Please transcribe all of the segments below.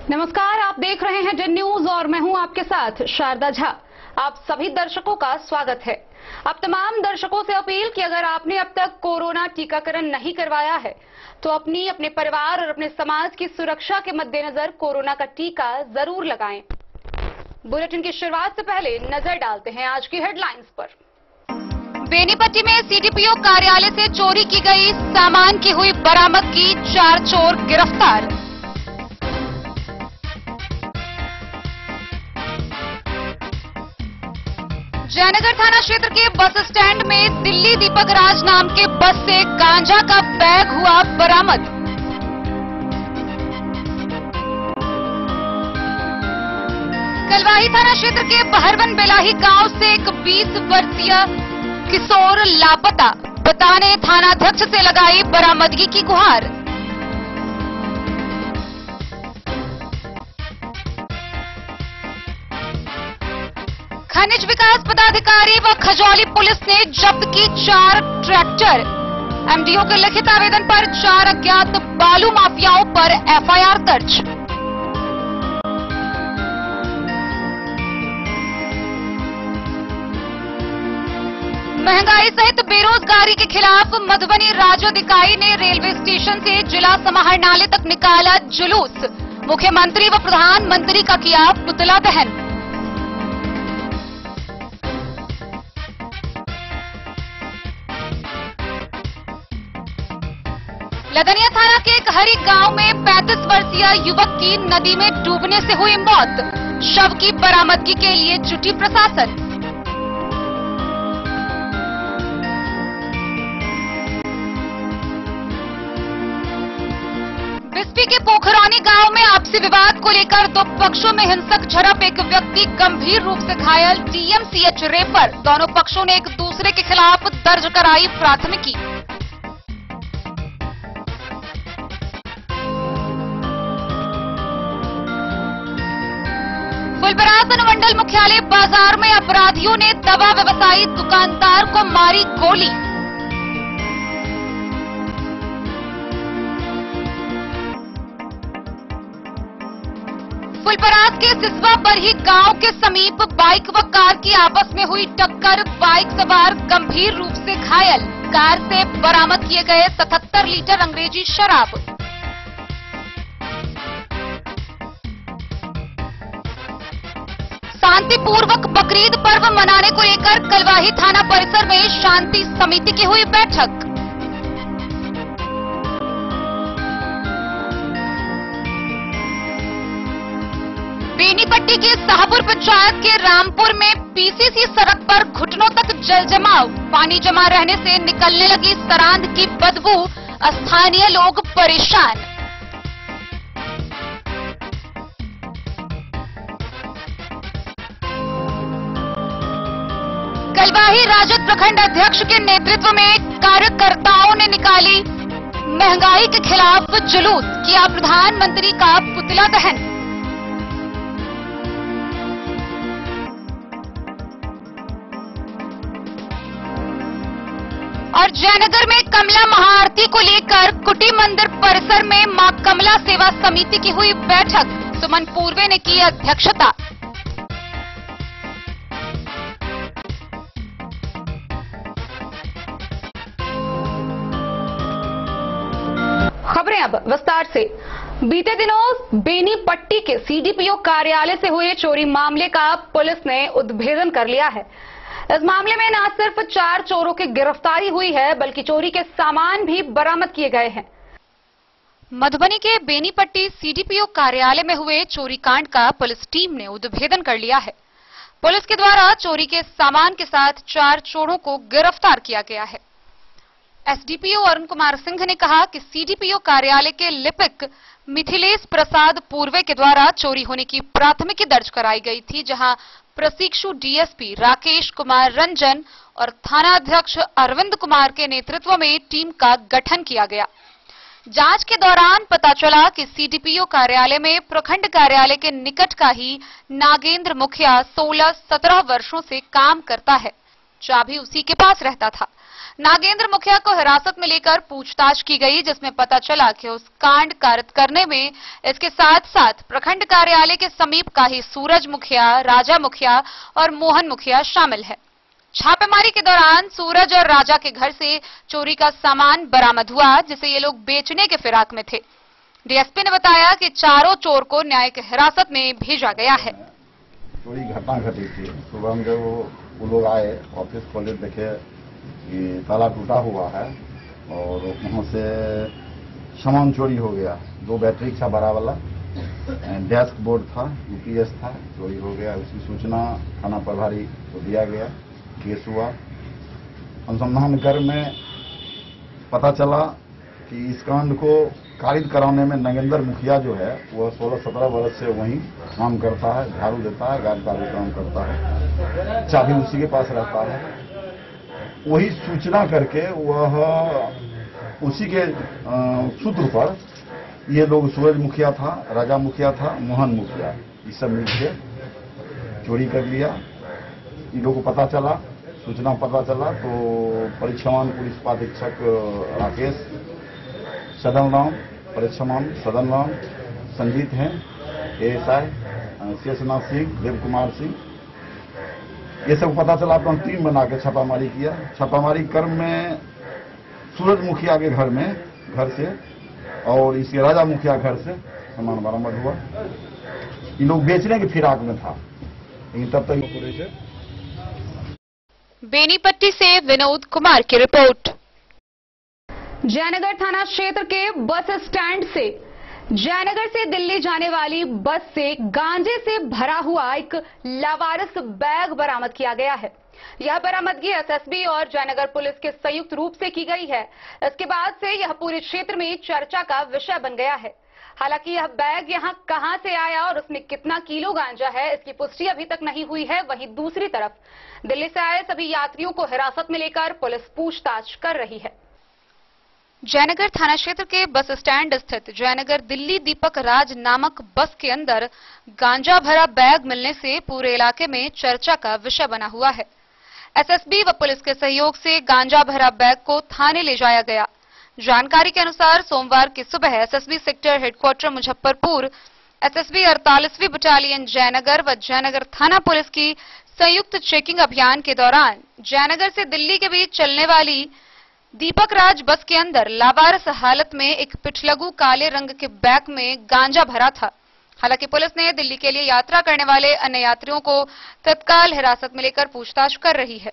नमस्कार, आप देख रहे हैं जन न्यूज और मैं हूं आपके साथ शारदा झा। आप सभी दर्शकों का स्वागत है। अब तमाम दर्शकों से अपील कि अगर आपने अब तक कोरोना टीकाकरण नहीं करवाया है तो अपने परिवार और अपने समाज की सुरक्षा के मद्देनजर कोरोना का टीका जरूर लगाएं। बुलेटिन की शुरुआत से पहले नजर डालते हैं आज की हेडलाइंस पर। बेनीपट्टी में सीडीपीओ कार्यालय से चोरी की गई सामान की हुई बरामदगी, 4 चोर गिरफ्तार। जयनगर थाना क्षेत्र के बस स्टैंड में दिल्ली दीपक राज नाम के बस से गांजा का बैग हुआ बरामद। कलवाही थाना क्षेत्र के बहरवन बेलाही गांव से एक 20 वर्षीय किशोर लापता, पिता ने थानाध्यक्ष से लगाई बरामदगी की गुहार। खनिज विकास पदाधिकारी व खजौली पुलिस ने जब्त की 4 ट्रैक्टर। एमडीओ के लिखित आवेदन पर 4 अज्ञात बालू माफियाओं पर एफआईआर दर्ज। महंगाई सहित बेरोजगारी के खिलाफ मधुबनी राजद इकाई ने रेलवे स्टेशन से जिला समाहरणालय तक निकाला जुलूस। मुख्यमंत्री व प्रधानमंत्री का किया पुतला दहन। लदनिया थाना के कहरी गांव में 35 वर्षीय युवक की नदी में डूबने से हुई मौत। शव की बरामदगी के लिए जुटी प्रशासन। बिस्फी के पोखरौनी गांव में आपसी विवाद को लेकर 2 पक्षों में हिंसक झड़प, एक व्यक्ति गंभीर रूप से घायल, टीएमसीएच रेफर। दोनों पक्षों ने एक दूसरे के खिलाफ दर्ज कराई प्राथमिकी। फुलपरास अनुमंडल मुख्यालय बाजार में अपराधियों ने दवा व्यवसायी दुकानदार को मारी गोली। फुलपरास के सिसवा बरही गांव के समीप बाइक व कार की आपस में हुई टक्कर, बाइक सवार गंभीर रूप से घायल। कार से बरामद किए गए 77 लीटर अंग्रेजी शराब। शांतिपूर्वक बकरीद पर्व मनाने को लेकर कलवाही थाना परिसर में शांति समिति की हुई बैठक। बेनीपट्टी के शाहपुर पंचायत के रामपुर में पीसीसी सड़क पर घुटनों तक जल जमाव, पानी जमा रहने से निकलने लगी सरांध की बदबू, स्थानीय लोग परेशान। कलवाही राजद प्रखंड अध्यक्ष के नेतृत्व में कार्यकर्ताओं ने निकाली महंगाई के खिलाफ जुलूस, किया प्रधानमंत्री का पुतला दहन। और जयनगर में कमला महाआरती को लेकर कुटी मंदिर परिसर में मां कमला सेवा समिति की हुई बैठक। सुमन पूर्वे ने की अध्यक्षता। खबरें अब विस्तार से। बीते दिनों बेनीपट्टी के सीडीपीओ कार्यालय से हुए चोरी मामले का पुलिस ने उद्भेदन कर लिया है। इस मामले में न सिर्फ 4 चोरों की गिरफ्तारी हुई है बल्कि चोरी के सामान भी बरामद किए गए हैं। मधुबनी के बेनीपट्टी सीडीपीओ कार्यालय में हुए चोरी कांड का पुलिस टीम ने उद्भेदन कर लिया है। पुलिस के द्वारा चोरी के सामान के साथ 4 चोरों को गिरफ्तार किया गया है। एसडीपीओ अरुण कुमार सिंह ने कहा कि सीडीपीओ कार्यालय के लिपिक मिथिलेश प्रसाद पूर्वे के द्वारा चोरी होने की प्राथमिकी दर्ज कराई गई थी, जहां प्रशिक्षु डीएसपी राकेश कुमार रंजन और थानाध्यक्ष अरविंद कुमार के नेतृत्व में टीम का गठन किया गया। जांच के दौरान पता चला कि सीडीपीओ कार्यालय में प्रखंड कार्यालय के निकट का ही नागेंद्र मुखिया 16-17 वर्षों से काम करता है। चाबी उसी के पास रहता था। नागेंद्र मुखिया को हिरासत में लेकर पूछताछ की गई, जिसमें पता चला कि उस कांड कारित करने में इसके साथ साथ प्रखंड कार्यालय के समीप का ही सूरज मुखिया, राजा मुखिया और मोहन मुखिया शामिल है। छापेमारी के दौरान सूरज और राजा के घर से चोरी का सामान बरामद हुआ, जिसे ये लोग बेचने के फिराक में थे। डीएसपी ने बताया कि चारों चोर को न्यायिक हिरासत में भेजा गया है। चोरी घटना घटी थी। सुबह में जब वो लोग आए, ऑफिस खोले, देखे कि ताला टूटा हुआ है और वहां से सामान चोरी हो गया। 2 बैटरी था बड़ा वाला, डेस्क बोर्ड था, यूपीएस था, चोरी हो गया। उसकी सूचना थाना प्रभारी को दिया गया, केस हुआ। अनुसंधान कर में पता चला कि इस कांड को कारित कराने में नागेंद्र मुखिया जो है वह 16-17 वर्ष से वहीं काम करता है, झाड़ू देता है, गार्ड का भी काम करता है, चाबी उसी के पास रहता है। वही सूचना करके वह उसी के सूत्र पर ये लोग सूरज मुखिया था, राजा मुखिया था, मोहन मुखिया, ये सब मिलकर चोरी कर लिया। इन लोगों को पता चला, सूचना पता चला तो परीक्षामान पुलिस उपाधीक्षक राकेश, सदन राम, परीक्षामान सदन राम, संजीत हैं, एएसआई शेषनाथ सिंह, देव कुमार सिंह, ये सब पता चला तो हम टीम बना के छापामारी किया। छापामारी क्रम में सूरज मुखिया के घर से और इसके राजा मुखिया घर से सामान बरामद हुआ। ये लोग बेचने के फिराक में था, लेकिन तब तक। बेनीपट्टी से विनोद कुमार की रिपोर्ट। जयनगर थाना क्षेत्र के बस स्टैंड से जयनगर से दिल्ली जाने वाली बस से गांजे से भरा हुआ एक लावारिस बैग बरामद किया गया है। यह बरामदगी एसएसबी और जयनगर पुलिस के संयुक्त रूप से की गई है। इसके बाद से यह पूरे क्षेत्र में चर्चा का विषय बन गया है। हालांकि यह बैग यहां कहां से आया और उसमें कितना किलो गांजा है, इसकी पुष्टि अभी तक नहीं हुई है। वहीं दूसरी तरफ दिल्ली से आए सभी यात्रियों को हिरासत में लेकर पुलिस पूछताछ कर रही है। जयनगर थाना क्षेत्र के बस स्टैंड स्थित जयनगर दिल्ली दीपक राज नामक बस के अंदर गांजा भरा बैग मिलने से पूरे इलाके में चर्चा का विषय बना हुआ है। एसएसबी व पुलिस के सहयोग से गांजा भरा बैग को थाने ले जाया गया। जानकारी के अनुसार सोमवार की सुबह SSB sector headquarter Muzaffarpur, SSB 48वीं बटालियन जयनगर व जयनगर थाना पुलिस की संयुक्त चेकिंग अभियान के दौरान जयनगर से दिल्ली के बीच चलने वाली दीपक राज बस के अंदर लावारिस हालत में एक पिछलगू काले रंग के बैग में गांजा भरा था। हालांकि पुलिस ने दिल्ली के लिए यात्रा करने वाले अन्य यात्रियों को तत्काल हिरासत में लेकर पूछताछ कर रही है।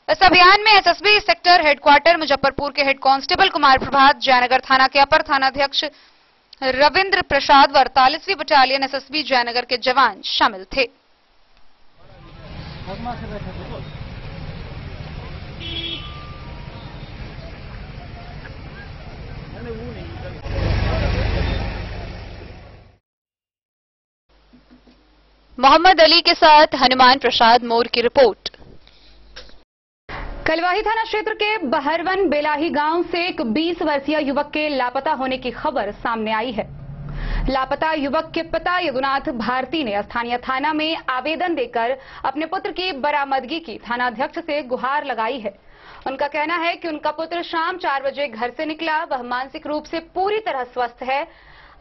इस अभियान में एसएसबी सेक्टर हेडक्वार्टर मुजफ्फरपुर के हेड कांस्टेबल कुमार प्रभात, जयनगर थाना के अपर थानाध्यक्ष रविंद्र प्रसाद व 48वीं बटालियन एसएसबी जयनगर के जवान शामिल थे। मोहम्मद अली के साथ हनुमान प्रसाद मोर की रिपोर्ट। कलवाही थाना क्षेत्र के बहरवन बेलाही गांव से एक 20 वर्षीय युवक के लापता होने की खबर सामने आई है। लापता युवक के पिता यदुनाथ भारती ने स्थानीय थाना में आवेदन देकर अपने पुत्र की बरामदगी की थानाध्यक्ष से गुहार लगाई है। उनका कहना है कि उनका पुत्र शाम 4 बजे घर से निकला, वह मानसिक रूप से पूरी तरह स्वस्थ है।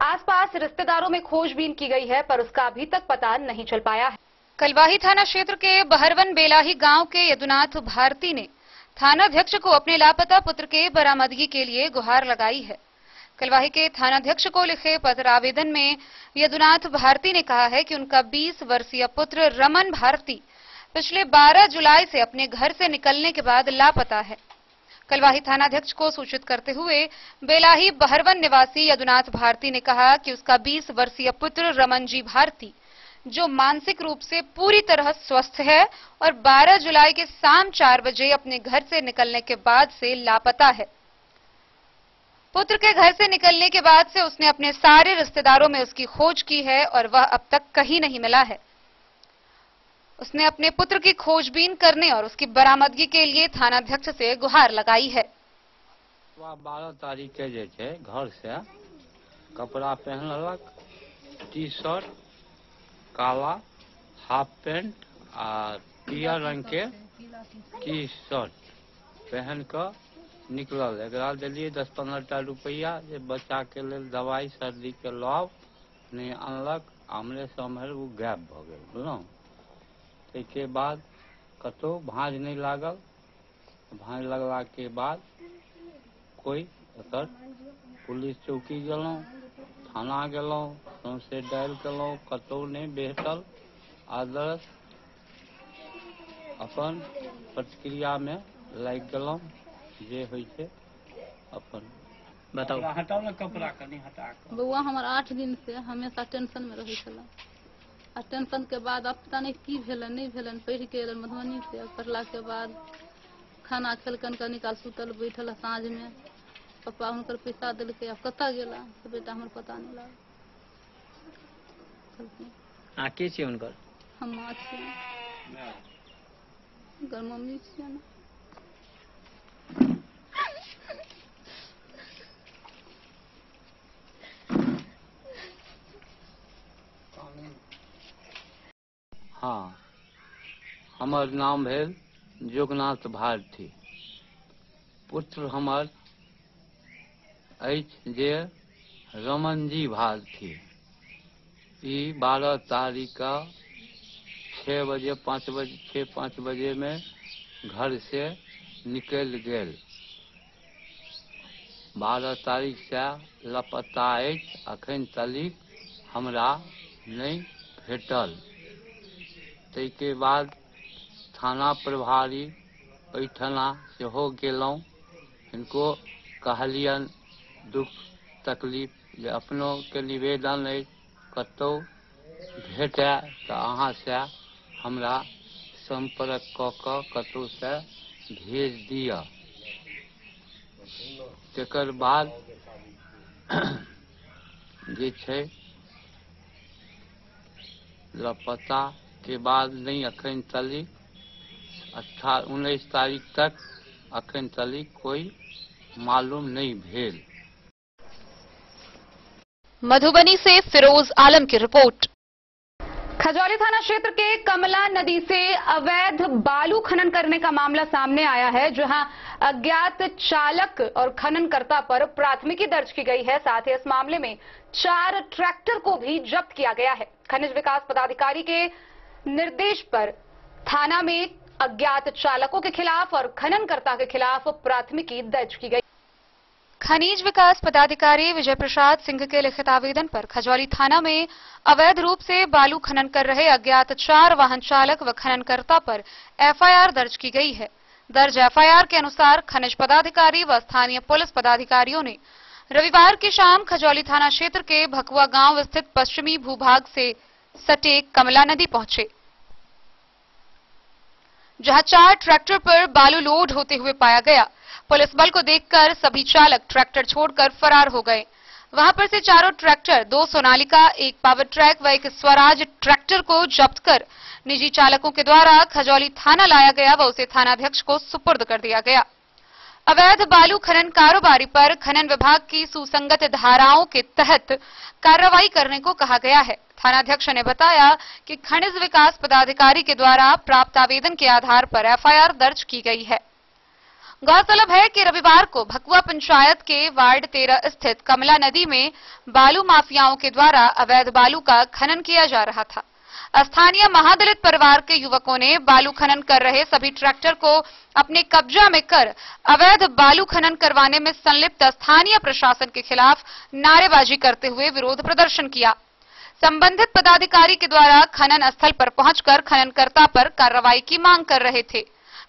आसपास रिश्तेदारों में खोजबीन की गई है पर उसका अभी तक पता नहीं चल पाया है। कलवाही थाना क्षेत्र के बहरवन बेलाही गांव के यदुनाथ भारती ने थानाध्यक्ष को अपने लापता पुत्र के बरामदगी के लिए गुहार लगाई है। कलवाही के थानाध्यक्ष को लिखे पत्र आवेदन में यदुनाथ भारती ने कहा है कि उनका 20 वर्षीय पुत्र रमन भारती पिछले 12 जुलाई से अपने घर से निकलने के बाद लापता है। कलवाही थानाध्यक्ष को सूचित करते हुए बेलाही बहरवन निवासी यदुनाथ भारती ने कहा कि उसका 20 वर्षीय पुत्र रमनजी भारती, जो मानसिक रूप से पूरी तरह स्वस्थ है और 12 जुलाई के शाम 4 बजे अपने घर से निकलने के बाद से लापता है। पुत्र के घर से निकलने के बाद से उसने अपने सारे रिश्तेदारों में उसकी खोज की है और वह अब तक कहीं नहीं मिला है। उसने अपने पुत्र की खोजबीन करने और उसकी बरामदगी के लिए थानाध्यक्ष से गुहार लगाई है। 12 तारीख के जे छे घर से कपड़ा पहनलक, टी शर्ट, काला हाफ पैंट और पीयर रंग के की शर्ट पहन कर निकलल। एकरा दिलिए 10-15 रुपया जे बच्चा के लेल दवाई सर्दी के लाभ नहीं अनलक। आमरे सामने वो गायब भ गेल। बुझलहुँ। ताहिके बाद कतहु भाँज नहीं लागल। भाँज लगला के बाद कोई एकर पुलिस चौकी गेलहुँ, थाना गेलहुँ, सौंसे डायल केलहुँ, कतहु नहीं भेटल। आदर्श अपन प्रतिक्रिया में लागि गेलहुँ। जे होइ छै अपन बताओ। हटाओ ना कपड़ा कनी हटा के। बउआ हमर 8 दिन से हमेशा टेंशन में रहै छला। आ टेंशन के बाद अब पता नहीं की भेलन नहीं भेलन। पढ़ के एलन मधुबनी से, पढ़ला के बाद खाना खेलकन कनी काल सुतल बैठल। साँझ में पप्पा हुनकर पैसा दिलकै। अब कतऽ गेला तो बेटा हमर पता नहीं लागल। के छियै हुनकर? हम माँ छियै, हुनकर मम्मी छियै ना। हाँ, हमर नाम भेल जोगनाथ भारती। पुत्र हमर अछि जे रमनजी भारती। ई 12 तारीख का 6-5 बजे में घर से निकल गेल। 12 तारीख से लापता अछि। अखन तलिक हमरा नहीं भेटल। ताहिके बाद थाना प्रभारी ओहिठना सेहो गेलहुँ। हिनको कहलियन दुख तकलीफ जे अपनों के निवेदन अछि कतहु भेटै तऽ अहाँ से हमरा संपर्क कऽ कऽ कतहु से भेज दिअ। तकर बाद जे छै लापता के बाद नहीं अखन तलिक 19 तारीख तक अखन तलिक कोई मालूम नहीं भेल। मधुबनी से फिरोज आलम की रिपोर्ट। खजौली थाना क्षेत्र के कमला नदी से अवैध बालू खनन करने का मामला सामने आया है, जहां अज्ञात चालक और खननकर्ता पर प्राथमिकी दर्ज की गई है। साथ ही इस मामले में 4 ट्रैक्टर को भी जब्त किया गया है। खनिज विकास पदाधिकारी के निर्देश पर थाना में अज्ञात चालकों के खिलाफ और खननकर्ता के खिलाफ प्राथमिकी दर्ज की गई। खनिज विकास पदाधिकारी विजय प्रसाद सिंह के लिखित आवेदन पर खजौली थाना में अवैध रूप से बालू खनन कर रहे अज्ञात 4 वाहन चालक व खननकर्ता पर एफआईआर दर्ज की गई है। दर्ज एफआईआर के अनुसार खनिज पदाधिकारी व स्थानीय पुलिस पदाधिकारियों ने रविवार की शाम खजौली थाना क्षेत्र के भकुआ गांव स्थित पश्चिमी भूभाग से सटे कमला नदी पहुंचे, जहां 4 ट्रैक्टर पर बालू लोड होते हुए पाया गया। पुलिस बल को देखकर सभी चालक ट्रैक्टर छोड़कर फरार हो गए। वहां पर से चारों ट्रैक्टर, 2 सोनालिका, 1 पावर ट्रैक व 1 स्वराज ट्रैक्टर को जब्त कर निजी चालकों के द्वारा खजौली थाना लाया गया व उसे थानाध्यक्ष को सुपुर्द कर दिया गया। अवैध बालू खनन कारोबारी पर खनन विभाग की सुसंगत धाराओं के तहत कार्रवाई करने को कहा गया है। थानाध्यक्ष ने बताया कि खनिज विकास पदाधिकारी के द्वारा प्राप्त आवेदन के आधार पर एफआईआर दर्ज की गई है। गौरतलब है कि रविवार को भकुआ पंचायत के वार्ड 13 स्थित कमला नदी में बालू माफियाओं के द्वारा अवैध बालू का खनन किया जा रहा था। स्थानीय महादलित परिवार के युवकों ने बालू खनन कर रहे सभी ट्रैक्टर को अपने कब्जा में कर अवैध बालू खनन करवाने में संलिप्त स्थानीय प्रशासन के खिलाफ नारेबाजी करते हुए विरोध प्रदर्शन किया। संबंधित पदाधिकारी के द्वारा खनन स्थल पर पहुंचकर खननकर्ता पर कार्रवाई की मांग कर रहे थे।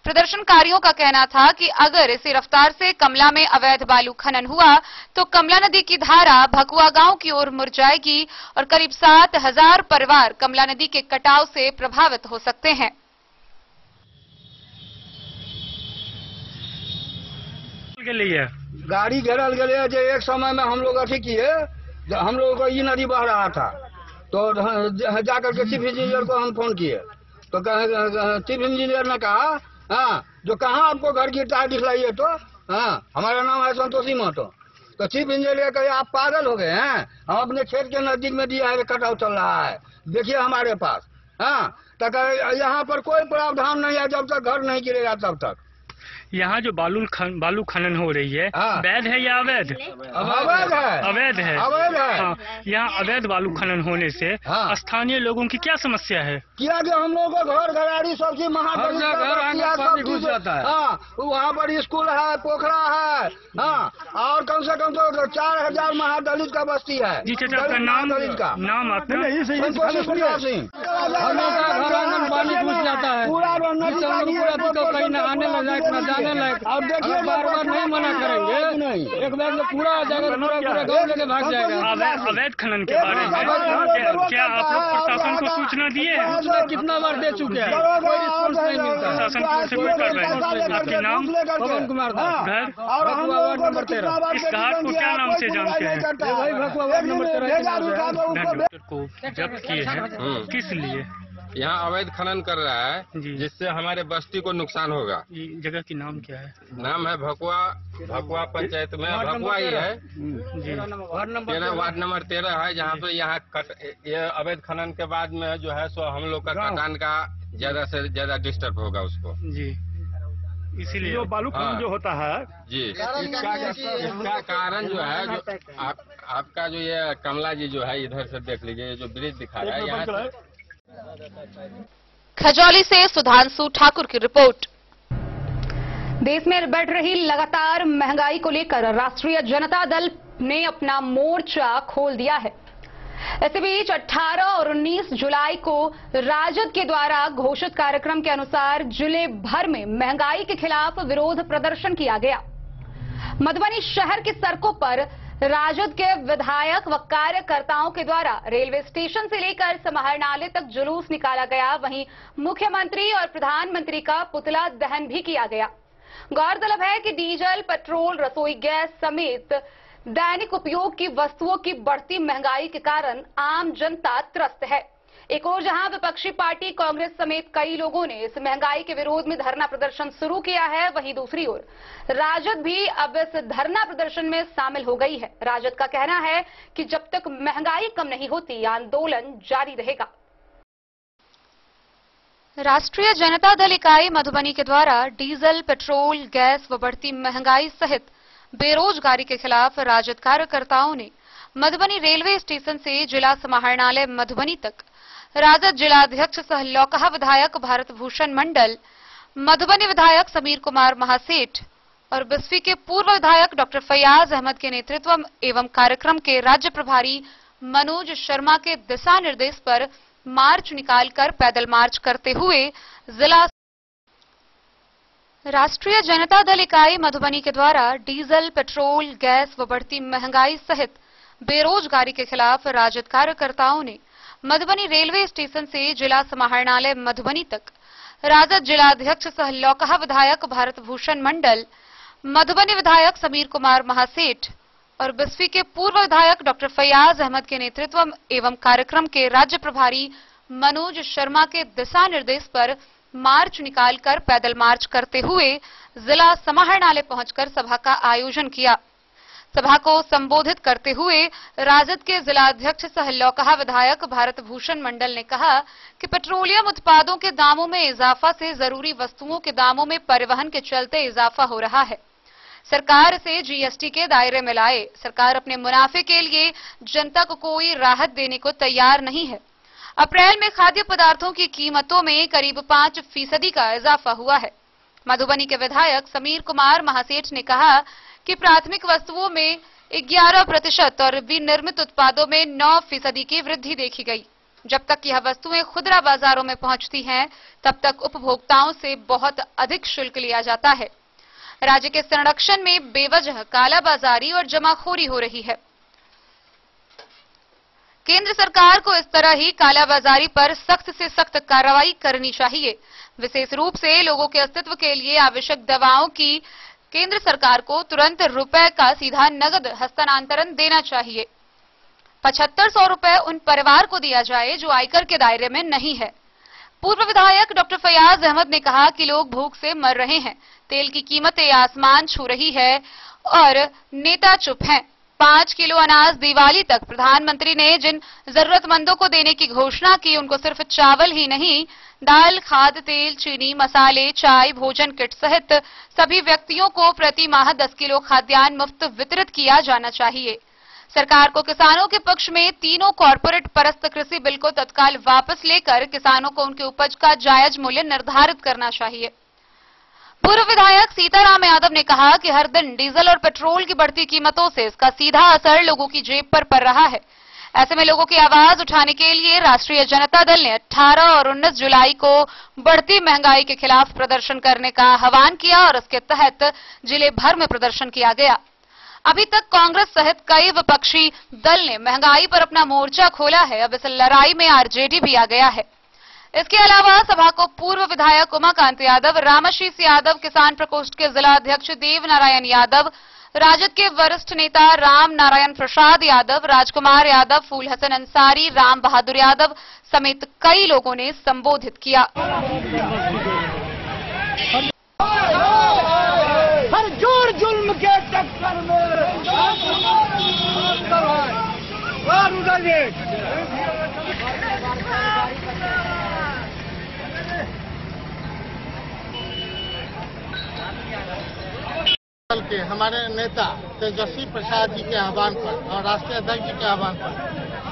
प्रदर्शनकारियों का कहना था कि अगर इसी रफ्तार से कमला में अवैध बालू खनन हुआ तो कमला नदी की धारा भकुआ गांव की ओर मुड़ जाएगी और करीब 7,000 परिवार कमला नदी के कटाव से प्रभावित हो सकते हैं। के लिए गाड़ी घेरल गए जो एक समय में हम लोग अथी किए, हम लोगों को ये नदी बह रहा था तो जाकर के चीफ इंजीनियर को हम फोन किए तो चीफ इंजीनियर ने कहा हाँ जो कहाँ आपको घर की टायर दिखलाइए तो हाँ हमारा नाम है संतोषी महतो। तो चीफ इंजीनियर कहे आप पागल हो गए हैं, हम अपने खेत के नजदीक में दिया है, कटाव चल रहा है, देखिए हमारे पास। हाँ तो यहाँ पर कोई प्रावधान नहीं है जब तक घर नहीं गिरेगा तब तक। यहाँ जो बालू खनन हो रही है, हाँ। वैध है या अवैध? अवैध है। अवैध है। अवैध है। हाँ, यहाँ अवैध बालू खनन होने से हाँ। स्थानीय लोगों की क्या समस्या है? किया कि हम लोग को घर घराड़ी सब चीज महादलित जाता है। हाँ, वहाँ पर स्कूल है, पोखरा है, हाँ, और कम से कम तो 4000 महादलित का बस्ती है। जी चाचा, आपका नाम आपका? सिंह। पानी घुस जाता है, पूरा कहीं नहाने जाने लायक। अब देखिए बार बार नहीं मना करेंगे, एक बार तो पूरा आ जाएगा, पूरा गाँव लेके भाग जाएगा। अवैध खनन के बारे में क्या आप लोग प्रशासन को सूचना दिए हैं? कितना बार दे चुके हैं, कोई रिस्पॉन्स नहीं मिलता। प्रशासन से कोई कार्रवाई नहीं। आपके नाम? पवन कुमार दास। घर? और हम वार्ड नंबर 13। इस घाट को क्या नाम से जानते हैं? वही भकुआ वार्ड नंबर 13 को जब्त किए हैं, किस लिए? यहाँ अवैध खनन कर रहा है, जी। जिससे हमारे बस्ती को नुकसान होगा। ये जगह की नाम क्या है? नाम है भकुआ पंचायत में, भकुआ ही है जी। वार्ड नंबर 13 है, जहाँ पे ये अवैध खनन के बाद में जो है सो हम लोग का कटान का ज्यादा से ज्यादा डिस्टर्ब होगा उसको। जी, इसीलिए जो बालू खनन जो होता है जी, इसका कारण जो है, जो आपका जो ये कमला जी जो है, इधर से देख लीजिए, ये जो ब्रिज दिखा रहा है यहाँ। खजौली से सुधांशु ठाकुर की रिपोर्ट। देश में बढ़ रही लगातार महंगाई को लेकर राष्ट्रीय जनता दल ने अपना मोर्चा खोल दिया है। इसी बीच 18 और 19 जुलाई को राजद के द्वारा घोषित कार्यक्रम के अनुसार जिले भर में महंगाई के खिलाफ विरोध प्रदर्शन किया गया। मधुबनी शहर की सड़कों पर राजद के विधायक व कार्यकर्ताओं के द्वारा रेलवे स्टेशन से लेकर समाहरणालय तक जुलूस निकाला गया। वहीं मुख्यमंत्री और प्रधानमंत्री का पुतला दहन भी किया गया। गौरतलब है कि डीजल, पेट्रोल, रसोई गैस समेत दैनिक उपयोग की वस्तुओं की बढ़ती महंगाई के कारण आम जनता त्रस्त है। एक और जहां विपक्षी पार्टी कांग्रेस समेत कई लोगों ने इस महंगाई के विरोध में धरना प्रदर्शन शुरू किया है, वहीं दूसरी ओर राजद भी अब इस धरना प्रदर्शन में शामिल हो गई है। राजद का कहना है कि जब तक महंगाई कम नहीं होती, आंदोलन जारी रहेगा। राष्ट्रीय जनता दल इकाई मधुबनी के द्वारा डीजल, पेट्रोल, गैस व बढ़ती महंगाई सहित बेरोजगारी के खिलाफ राजद कार्यकर्ताओं ने मधुबनी रेलवे स्टेशन से जिला समाहरणालय मधुबनी तक राजद जिलाध्यक्ष सह लौकहा विधायक भारत भूषण मंडल, मधुबनी विधायक समीर कुमार महासेठ और बिस्फी के पूर्व विधायक डॉक्टर फैयाज अहमद के नेतृत्व एवं कार्यक्रम के राज्य प्रभारी मनोज शर्मा के दिशा निर्देश पर मार्च निकालकर पैदल मार्च करते हुए जिला राष्ट्रीय जनता दल इकाई मधुबनी के द्वारा डीजल, पेट्रोल, गैस व बढ़ती महंगाई सहित बेरोजगारी के खिलाफ राजद कार्यकर्ताओं ने मधुबनी रेलवे स्टेशन से जिला समाहरणालय मधुबनी तक राजद जिलाध्यक्ष सह लौकहा विधायक भारत भूषण मंडल, मधुबनी विधायक समीर कुमार महासेठ और बिस्फी के पूर्व विधायक डॉक्टर फैयाज अहमद के नेतृत्व एवं कार्यक्रम के राज्य प्रभारी मनोज शर्मा के दिशा निर्देश पर मार्च निकालकर पैदल मार्च करते हुए जिला समाहरणालय पहुंचकर सभा का आयोजन किया। सभा को संबोधित करते हुए राजद के जिलाध्यक्ष सह लौकहा विधायक भारत भूषण मंडल ने कहा कि पेट्रोलियम उत्पादों के दामों में इजाफा से जरूरी वस्तुओं के दामों में परिवहन के चलते इजाफा हो रहा है। सरकार से जीएसटी के दायरे में लाए। सरकार अपने मुनाफे के लिए जनता को कोई राहत देने को तैयार नहीं है। अप्रैल में खाद्य पदार्थों की कीमतों में करीब 5% का इजाफा हुआ है। मधुबनी के विधायक समीर कुमार महासेठ ने कहा कि प्राथमिक वस्तुओं में 11% और विनिर्मित उत्पादों में 9% की वृद्धि देखी गई। जब तक यह वस्तुएं खुदरा बाजारों में पहुंचती हैं, तब तक उपभोक्ताओं से बहुत अधिक शुल्क लिया जाता है। राज्य के संरक्षण में बेवजह कालाबाजारी और जमाखोरी हो रही है। केंद्र सरकार को इस तरह ही कालाबाजारी पर सख्त से सख्त कार्रवाई करनी चाहिए। विशेष रूप से लोगों के अस्तित्व के लिए आवश्यक दवाओं की केंद्र सरकार को तुरंत रुपए का सीधा नगद हस्तांतरण देना चाहिए। 7500 रुपए उन परिवार को दिया जाए जो आयकर के दायरे में नहीं है। पूर्व विधायक डॉक्टर फैयाज अहमद ने कहा कि लोग भूख से मर रहे हैं, तेल की कीमतें आसमान छू रही है और नेता चुप हैं। 5 किलो अनाज दिवाली तक प्रधानमंत्री ने जिन जरूरतमंदों को देने की घोषणा की, उनको सिर्फ चावल ही नहीं, दाल, खाद्य तेल, चीनी, मसाले, चाय, भोजन किट सहित सभी व्यक्तियों को प्रति माह 10 किलो खाद्यान्न मुफ्त वितरित किया जाना चाहिए। सरकार को किसानों के पक्ष में तीनों कॉर्पोरेट परस्त कृषि बिल को तत्काल वापस लेकर किसानों को उनके उपज का जायज मूल्य निर्धारित करना चाहिए। पूर्व विधायक सीताराम यादव ने कहा कि हर दिन डीजल और पेट्रोल की बढ़ती कीमतों से इसका सीधा असर लोगों की जेब पर पड़ रहा है। ऐसे में लोगों की आवाज उठाने के लिए राष्ट्रीय जनता दल ने 18 और 19 जुलाई को बढ़ती महंगाई के खिलाफ प्रदर्शन करने का आह्वान किया और इसके तहत जिले भर में प्रदर्शन किया गया। अभी तक कांग्रेस सहित कई विपक्षी दल ने महंगाई पर अपना मोर्चा खोला है। अब इस लड़ाई में आरजेडी भी आ गया है। इसके अलावा सभा को पूर्व विधायक उमाकांत यादव, रामाशीष यादव, किसान प्रकोष्ठ के जिला अध्यक्ष देव नारायण यादव, राजद के वरिष्ठ नेता राम नारायण प्रसाद यादव, राजकुमार यादव, फूल हसन अंसारी, राम बहादुर यादव समेत कई लोगों ने संबोधित किया। हर जोर जुल्म के टक्कर में के हमारे नेता तेजस्वी प्रसाद जी के आह्वान पर और राष्ट्रीय अध्यक्ष जी के आह्वान पर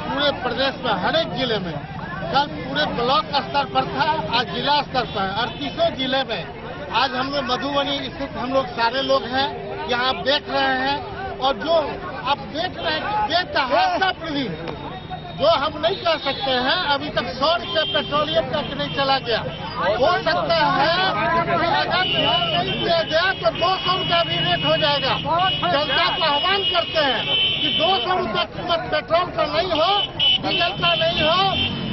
पूरे प्रदेश में हर एक जिले में, कल पूरे ब्लॉक स्तर पर था, आज जिला स्तर पर 38 जिले में आज हम लोग मधुबनी स्थित हम लोग सारे लोग हैं, यहाँ आप देख रहे हैं। और जो आप देख रहे हैं कि बेतहाशा वृद्धि जो हम नहीं कह सकते हैं, अभी तक 100 रुपये पेट्रोलियम तक नहीं चला गया। हो सकता है कि अगर नहीं दिया गया तो 200 रुपया भी रेट हो जाएगा। जनता को आह्वान करते हैं कि 200 रुपया कीमत पेट्रोल का नहीं हो, डीजल का नहीं हो,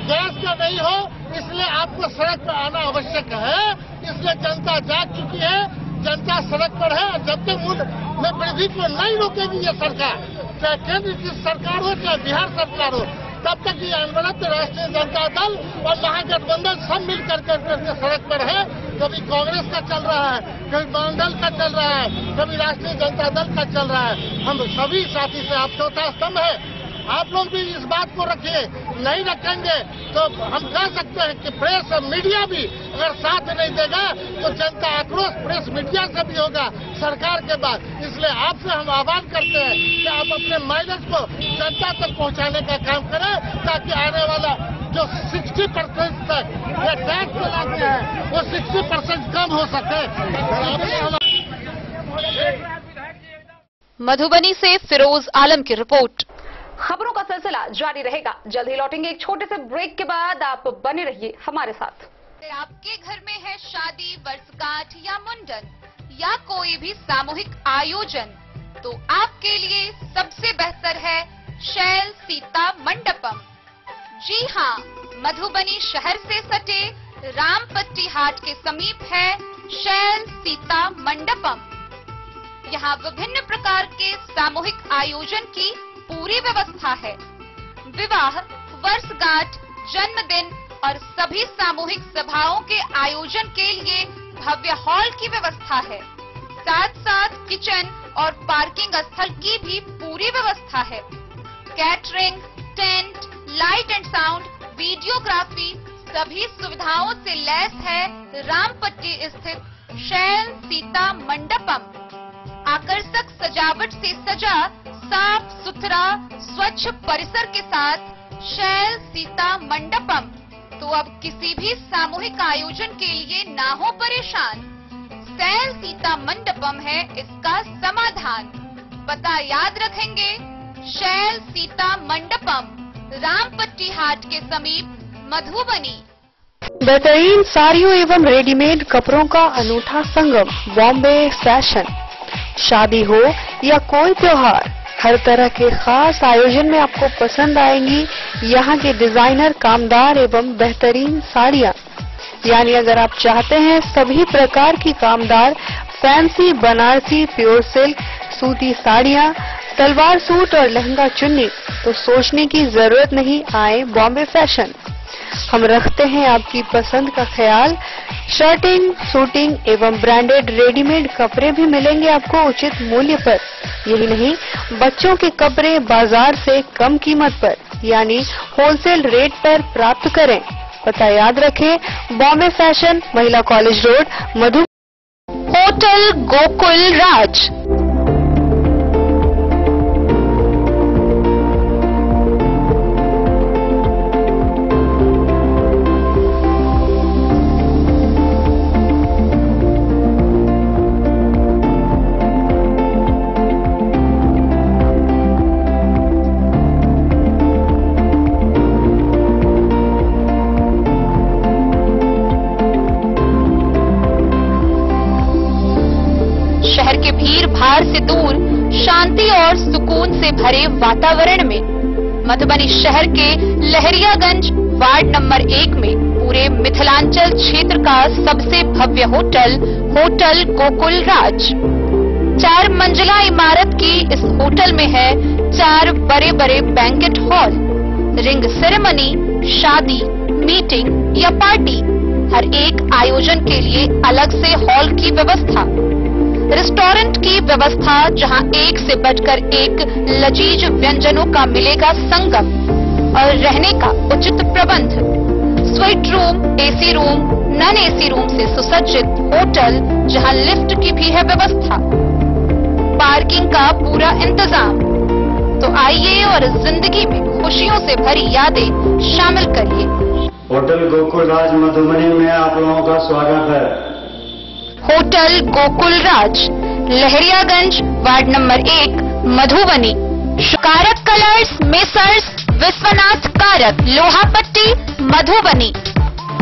गैस का नहीं हो, इसलिए आपको सड़क पर आना आवश्यक है। इसलिए जनता जाग चुकी है, जनता सड़क पर है। जब तक मूल्य में वृद्धि को नहीं रोकेगी ये सरकार, चाहे केंद्र की सरकार हो चाहे बिहार सरकार हो, तब तक ये अनवरत राष्ट्रीय जनता दल और महागठबंधन सब मिल करके सड़क पर है। कभी कांग्रेस का चल रहा है, कभी बामदल का चल रहा है, कभी राष्ट्रीय जनता दल का चल रहा है। हम सभी साथी से आप चौथा स्तंभ है, आप लोग भी इस बात को रखिए। नहीं रखेंगे तो हम कह सकते हैं कि प्रेस और मीडिया भी अगर साथ नहीं देगा तो जनता आक्रोश प्रेस मीडिया से भी होगा सरकार के बाद। इसलिए आपसे हम आह्वान करते हैं कि आप अपने मैसेज को जनता तक पहुंचाने का काम करें, ताकि आने वाला जो 60% तक ये टैक्स लगाते हैं वो 60% कम हो सके। मधुबनी से फिरोज आलम की रिपोर्ट। खबरों का सिलसिला जारी रहेगा। जल्द ही लौटेंगे एक छोटे से ब्रेक के बाद। आप बने रहिए हमारे साथ। आपके घर में है शादी, वर्षगांठ या मुंडन या कोई भी सामूहिक आयोजन, तो आपके लिए सबसे बेहतर है शैल सीता मंडपम। जी हाँ, मधुबनी शहर से सटे रामपट्टी हाट के समीप है शैल सीता मंडपम। यहाँ विभिन्न प्रकार के सामूहिक आयोजन की पूरी व्यवस्था है। विवाह, वर्षगांठ, जन्मदिन और सभी सामूहिक सभाओं के आयोजन के लिए भव्य हॉल की व्यवस्था है। साथ साथ किचन और पार्किंग स्थल की भी पूरी व्यवस्था है। Catering, tent, light and sound, videography सभी सुविधाओं से लैस है रामपट्टी स्थित शैल सीता मंडपम। आकर्षक सजावट से सजा साफ सुथरा स्वच्छ परिसर के साथ शैल सीता मंडपम। तो अब किसी भी सामूहिक आयोजन के लिए ना हो परेशान, शैल सीता मंडपम है इसका समाधान। पता याद रखेंगे, शैल सीता मंडपम, रामपट्टी हाट के समीप, मधुबनी। बेहतरीन साड़ियों एवं रेडीमेड कपड़ों का अनूठा संगम, बॉम्बे फैशन। शादी हो या कोई त्योहार, हर तरह के खास आयोजन में आपको पसंद आएंगी यहाँ के डिजाइनर, कामदार एवं बेहतरीन साड़ियाँ। यानी अगर आप चाहते हैं सभी प्रकार की कामदार, फैंसी, बनारसी, प्योर सिल्क, सूती साड़ियाँ, सलवार सूट और लहंगा चुन्नी, तो सोचने की जरूरत नहीं, आए बॉम्बे फैशन। हम रखते हैं आपकी पसंद का ख्याल। शर्टिंग, सूटिंग एवं ब्रांडेड रेडीमेड कपड़े भी मिलेंगे आपको उचित मूल्य पर। यही नहीं, बच्चों के कपड़े बाजार से कम कीमत पर यानी होलसेल रेट पर प्राप्त करें। पता याद रखें, बॉम्बे फैशन, महिला कॉलेज रोड, मधु। होटल गोकुल राज। शहर के भीड़ भाड़ से दूर शांति और सुकून से भरे वातावरण में मधुबनी शहर के लहरियागंज वार्ड नंबर 1 में पूरे मिथिलांचल क्षेत्र का सबसे भव्य होटल होटल गोकुल राज। 4 मंजिला इमारत की इस होटल में है 4 बड़े बड़े बैंकेट हॉल, रिंग सेरेमनी, शादी, मीटिंग या पार्टी, हर एक आयोजन के लिए अलग से हॉल की व्यवस्था, रेस्टोरेंट की व्यवस्था जहां एक से बढ़कर एक लजीज व्यंजनों का मिलेगा संगम, और रहने का उचित प्रबंध, suite room, AC room, non AC room से सुसज्जित होटल जहां लिफ्ट की भी है व्यवस्था, पार्किंग का पूरा इंतजाम। तो आइए और जिंदगी में खुशियों से भरी यादें शामिल करिए। होटल गोकुल राज मधुबनी में आप लोगों का स्वागत है। होटल गोकुल राज, लहरियागंज वार्ड नंबर 1, मधुबनी। कारक कलर्स, मेसर्स विश्वनाथ कारक, लोहापट्टी, मधुबनी।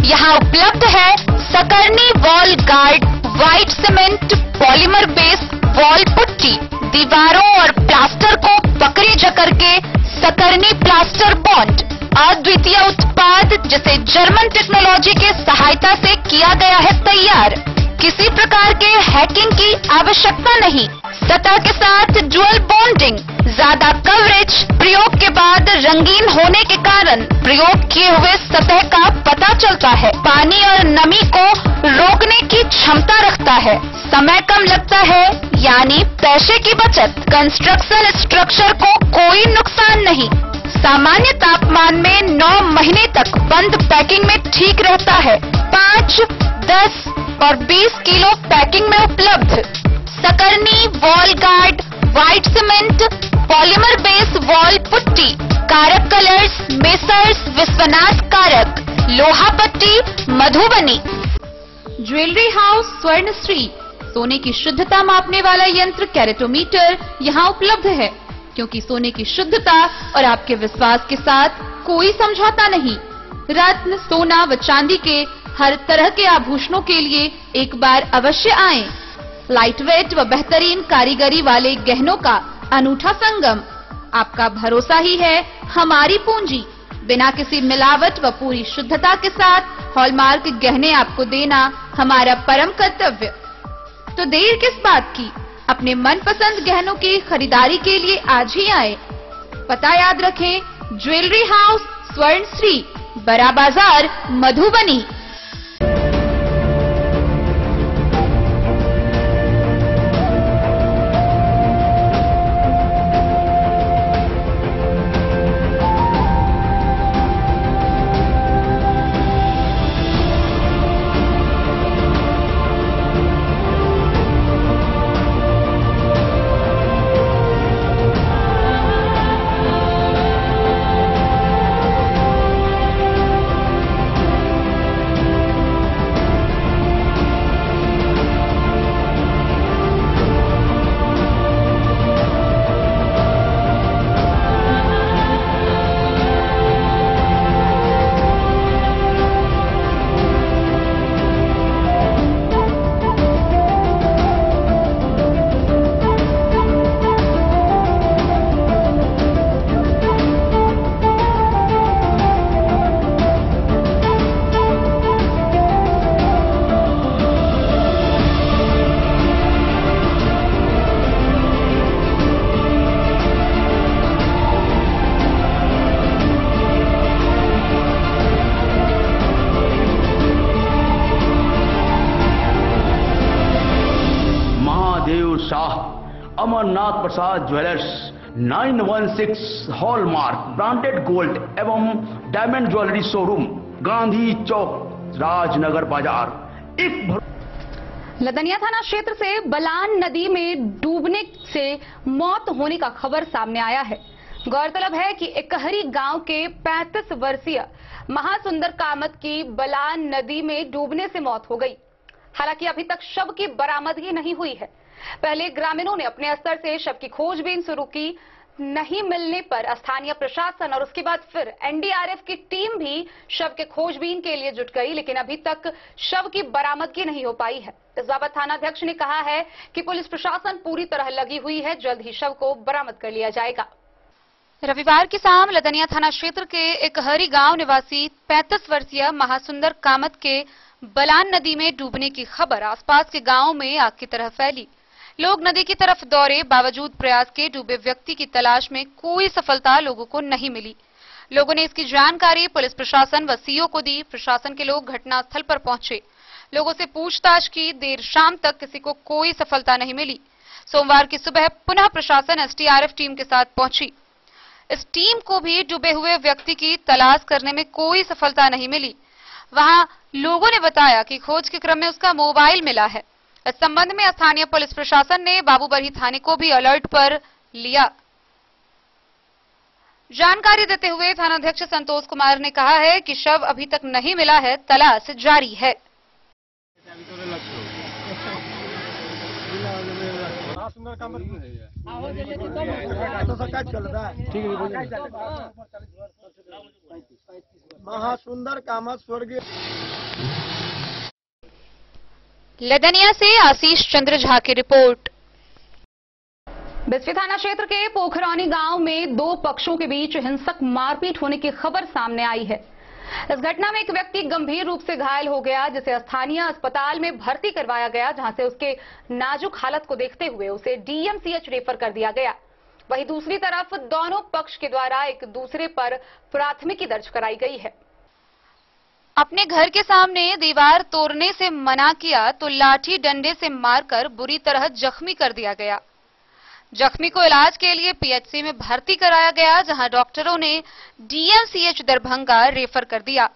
यहाँ उपलब्ध है Sakarni wall guard, white cement, polymer base wall putty, दीवारों और प्लास्टर को पकड़ी जकड़ के सकरनी प्लास्टर बॉन्ड, अद्वितीय उत्पाद जिसे जर्मन टेक्नोलॉजी के सहायता से किया गया है तैयार। किसी प्रकार के हैकिंग की आवश्यकता नहीं। सतह के साथ डुअल बॉन्डिंग, ज्यादा कवरेज, प्रयोग के बाद रंगीन होने के कारण प्रयोग किए हुए सतह का पता चलता है। पानी और नमी को रोकने की क्षमता रखता है। समय कम लगता है यानी पैसे की बचत। कंस्ट्रक्शन स्ट्रक्चर को कोई नुकसान नहीं। सामान्य तापमान में 9 महीने तक बंद पैकिंग में ठीक रहता है। 5, 10 और 20 किलो पैकिंग में उपलब्ध। Sakarni wall guard, white cement, polymer base wall putty, Karak colours, messrs Vishwanath Karak, Lohapatti, Madhubani. Jewellery house स्वर्ण श्री, सोने की शुद्धता मापने वाला यंत्र कैरेटोमीटर यहाँ उपलब्ध है, क्योंकि सोने की शुद्धता और आपके विश्वास के साथ कोई समझौता नहीं। रत्न, सोना व चांदी के हर तरह के आभूषणों के लिए एक बार अवश्य आएं। लाइट वेट व बेहतरीन कारीगरी वाले गहनों का अनूठा संगम। आपका भरोसा ही है हमारी पूंजी। बिना किसी मिलावट व पूरी शुद्धता के साथ हॉलमार्क गहने आपको देना हमारा परम कर्तव्य। तो देर किस बात की, अपने मनपसंद गहनों की खरीदारी के लिए आज ही आए। पता याद रखें, ज्वेलरी हाउस स्वर्ण श्री, बड़ा बाजार, मधुबनी। शाह, अमरनाथ प्रसाद ज्वेलर्स, 916 हॉलमार्क ब्रांडेड गोल्ड एवं डायमंड ज्वेलरी शोरूम, गांधी चौक, राजनगर बाजार। लदनिया थाना क्षेत्र से बलान नदी में डूबने से मौत होने का खबर सामने आया है। गौरतलब है कि एकहरी गांव के 35 वर्षीय महासुंदर कामत की बलान नदी में डूबने से मौत हो गई। हालांकि अभी तक शव की बरामदगी नहीं हुई है। पहले ग्रामीणों ने अपने स्तर से शव की खोजबीन शुरू की। नहीं मिलने पर स्थानीय प्रशासन और उसके बाद फिर एनडीआरएफ की टीम भी शव के खोजबीन के लिए जुट गई, लेकिन अभी तक शव की बरामदगी नहीं हो पाई है। इस बाबत थानाध्यक्ष ने कहा है कि पुलिस प्रशासन पूरी तरह लगी हुई है, जल्द ही शव को बरामद कर लिया जाएगा। रविवार की शाम लदनिया थाना क्षेत्र के एकहरी गांव निवासी 35 वर्षीय महासुंदर कामत के बलान नदी में डूबने की खबर आसपास के गांवों में आग की तरह फैली। लोग नदी की तरफ दौड़े, बावजूद प्रयास के डूबे व्यक्ति की तलाश में कोई सफलता लोगों को नहीं मिली। लोगों ने इसकी जानकारी पुलिस प्रशासन व सीओ को दी। प्रशासन के लोग घटनास्थल पर पहुंचे, लोगों से पूछताछ की। देर शाम तक किसी को कोई सफलता नहीं मिली। सोमवार की सुबह पुनः प्रशासन एसडीआरएफ टीम के साथ पहुंची। इस टीम को भी डूबे हुए व्यक्ति की तलाश करने में कोई सफलता नहीं मिली। वहां लोगों ने बताया कि खोज के क्रम में उसका मोबाइल मिला है। इस संबंध में स्थानीय पुलिस प्रशासन ने बाबूबरही थाने को भी अलर्ट पर लिया। जानकारी देते हुए थानाध्यक्ष संतोष कुमार ने कहा है कि शव अभी तक नहीं मिला है, तलाश जारी है। महासुंदर कामत स्वर्गीय। लदनिया से आशीष चंद्र झा की रिपोर्ट। बिस्फी थाना क्षेत्र के पोखरौनी गांव में दो पक्षों के बीच हिंसक मारपीट होने की खबर सामने आई है। इस घटना में एक व्यक्ति गंभीर रूप से घायल हो गया, जिसे स्थानीय अस्पताल में भर्ती करवाया गया, जहां से उसके नाजुक हालत को देखते हुए उसे डीएमसीएच रेफर कर दिया गया। वहीं दूसरी तरफ दोनों पक्ष के द्वारा एक दूसरे पर प्राथमिकी दर्ज कराई गई है। अपने घर के सामने दीवार तोड़ने से मना किया तो लाठी डंडे से मारकर बुरी तरह जख्मी कर दिया गया। जख्मी को इलाज के लिए पीएचसी में भर्ती कराया गया, जहां डॉक्टरों ने डीएमसीएच दरभंगा रेफर कर दिया।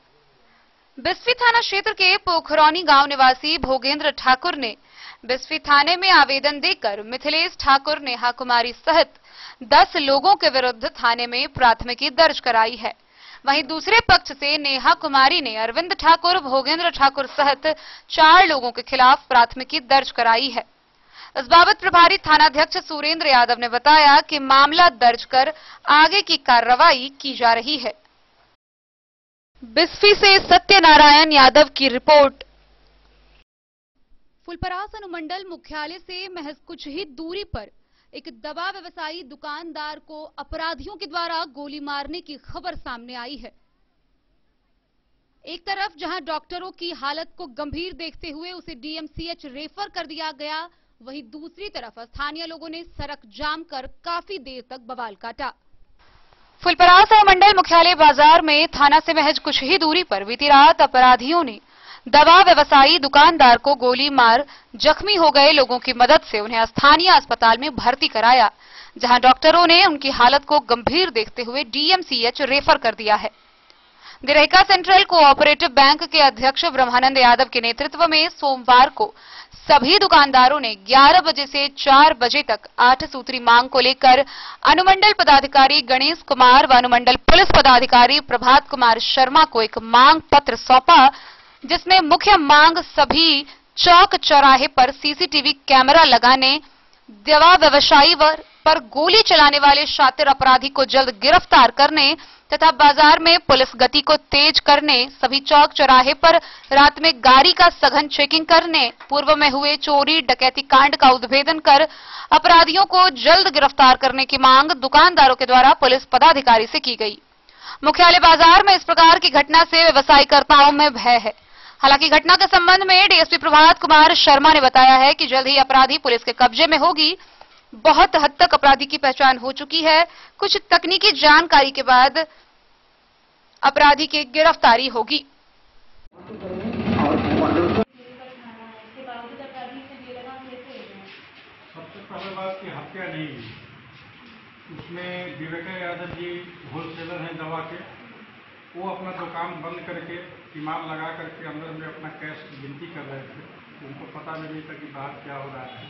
बिस्फी थाना क्षेत्र के पोखरौनी गांव निवासी भोगेंद्र ठाकुर ने बिस्फी थाने में आवेदन देकर मिथिलेश ठाकुर, नेहा कुमारी सहित 10 लोगों के विरुद्ध थाने में प्राथमिकी दर्ज कराई है। वहीं दूसरे पक्ष से नेहा कुमारी ने अरविंद ठाकुर, भोगेंद्र ठाकुर सहित 4 लोगों के खिलाफ प्राथमिकी दर्ज कराई है। इस बाबत प्रभारी थानाध्यक्ष सुरेंद्र यादव ने बताया कि मामला दर्ज कर आगे की कार्रवाई की जा रही है। बिस्फी से सत्यनारायण यादव की रिपोर्ट। फुलपरास अनुमंडल मुख्यालय से महज कुछ ही दूरी पर एक दवा व्यवसायी दुकानदार को अपराधियों के द्वारा गोली मारने की खबर सामने आई है। एक तरफ जहां डॉक्टरों की हालत को गंभीर देखते हुए उसे डीएमसीएच रेफर कर दिया गया, वहीं दूसरी तरफ स्थानीय लोगों ने सड़क जाम कर काफी देर तक बवाल काटा। फुलपरास अनुमंडल मुख्यालय बाजार में थाना से महज कुछ ही दूरी पर बीती रात अपराधियों ने दवा व्यवसायी दुकानदार को गोली मार जख्मी हो गए लोगों की मदद से उन्हें स्थानीय अस्पताल में भर्ती कराया, जहां डॉक्टरों ने उनकी हालत को गंभीर देखते हुए डीएमसीएच रेफर कर दिया है। दिरहिका सेंट्रल कोऑपरेटिव बैंक के अध्यक्ष ब्रह्मानंद यादव के नेतृत्व में सोमवार को सभी दुकानदारों ने 11 बजे से 4 बजे तक 8 सूत्री मांग को लेकर अनुमंडल पदाधिकारी गणेश कुमार व अनुमंडल पुलिस पदाधिकारी प्रभात कुमार शर्मा को एक मांग पत्र सौंपा, जिसमें मुख्य मांग सभी चौक चौराहे पर सीसीटीवी कैमरा लगाने, दवा व्यवसायी पर गोली चलाने वाले शातिर अपराधी को जल्द गिरफ्तार करने तथा बाजार में पुलिस गति को तेज करने, सभी चौक चौराहे पर रात में गाड़ी का सघन चेकिंग करने, पूर्व में हुए चोरी डकैती कांड का उद्भेदन कर अपराधियों को जल्द गिरफ्तार करने की मांग दुकानदारों के द्वारा पुलिस पदाधिकारी से की गई। मुख्यालय बाजार में इस प्रकार की घटना से व्यवसायकर्ताओं में भय है। हालांकि घटना के संबंध में डीएसपी प्रभात कुमार शर्मा ने बताया है कि जल्द ही अपराधी पुलिस के कब्जे में होगी। बहुत हद तक अपराधी की पहचान हो चुकी है। कुछ तकनीकी जानकारी के बाद अपराधी की गिरफ्तारी होगी। की हत्या नहीं हुई। उसमें विवेका यादव जी होलसेलर हैं दवा के, वो अपना दुकान बंद करके इमाम लगा करके अंदर में अपना कैश गिनती कर रहे थे। उनको पता भी नहीं था कि बाहर क्या हो रहा है।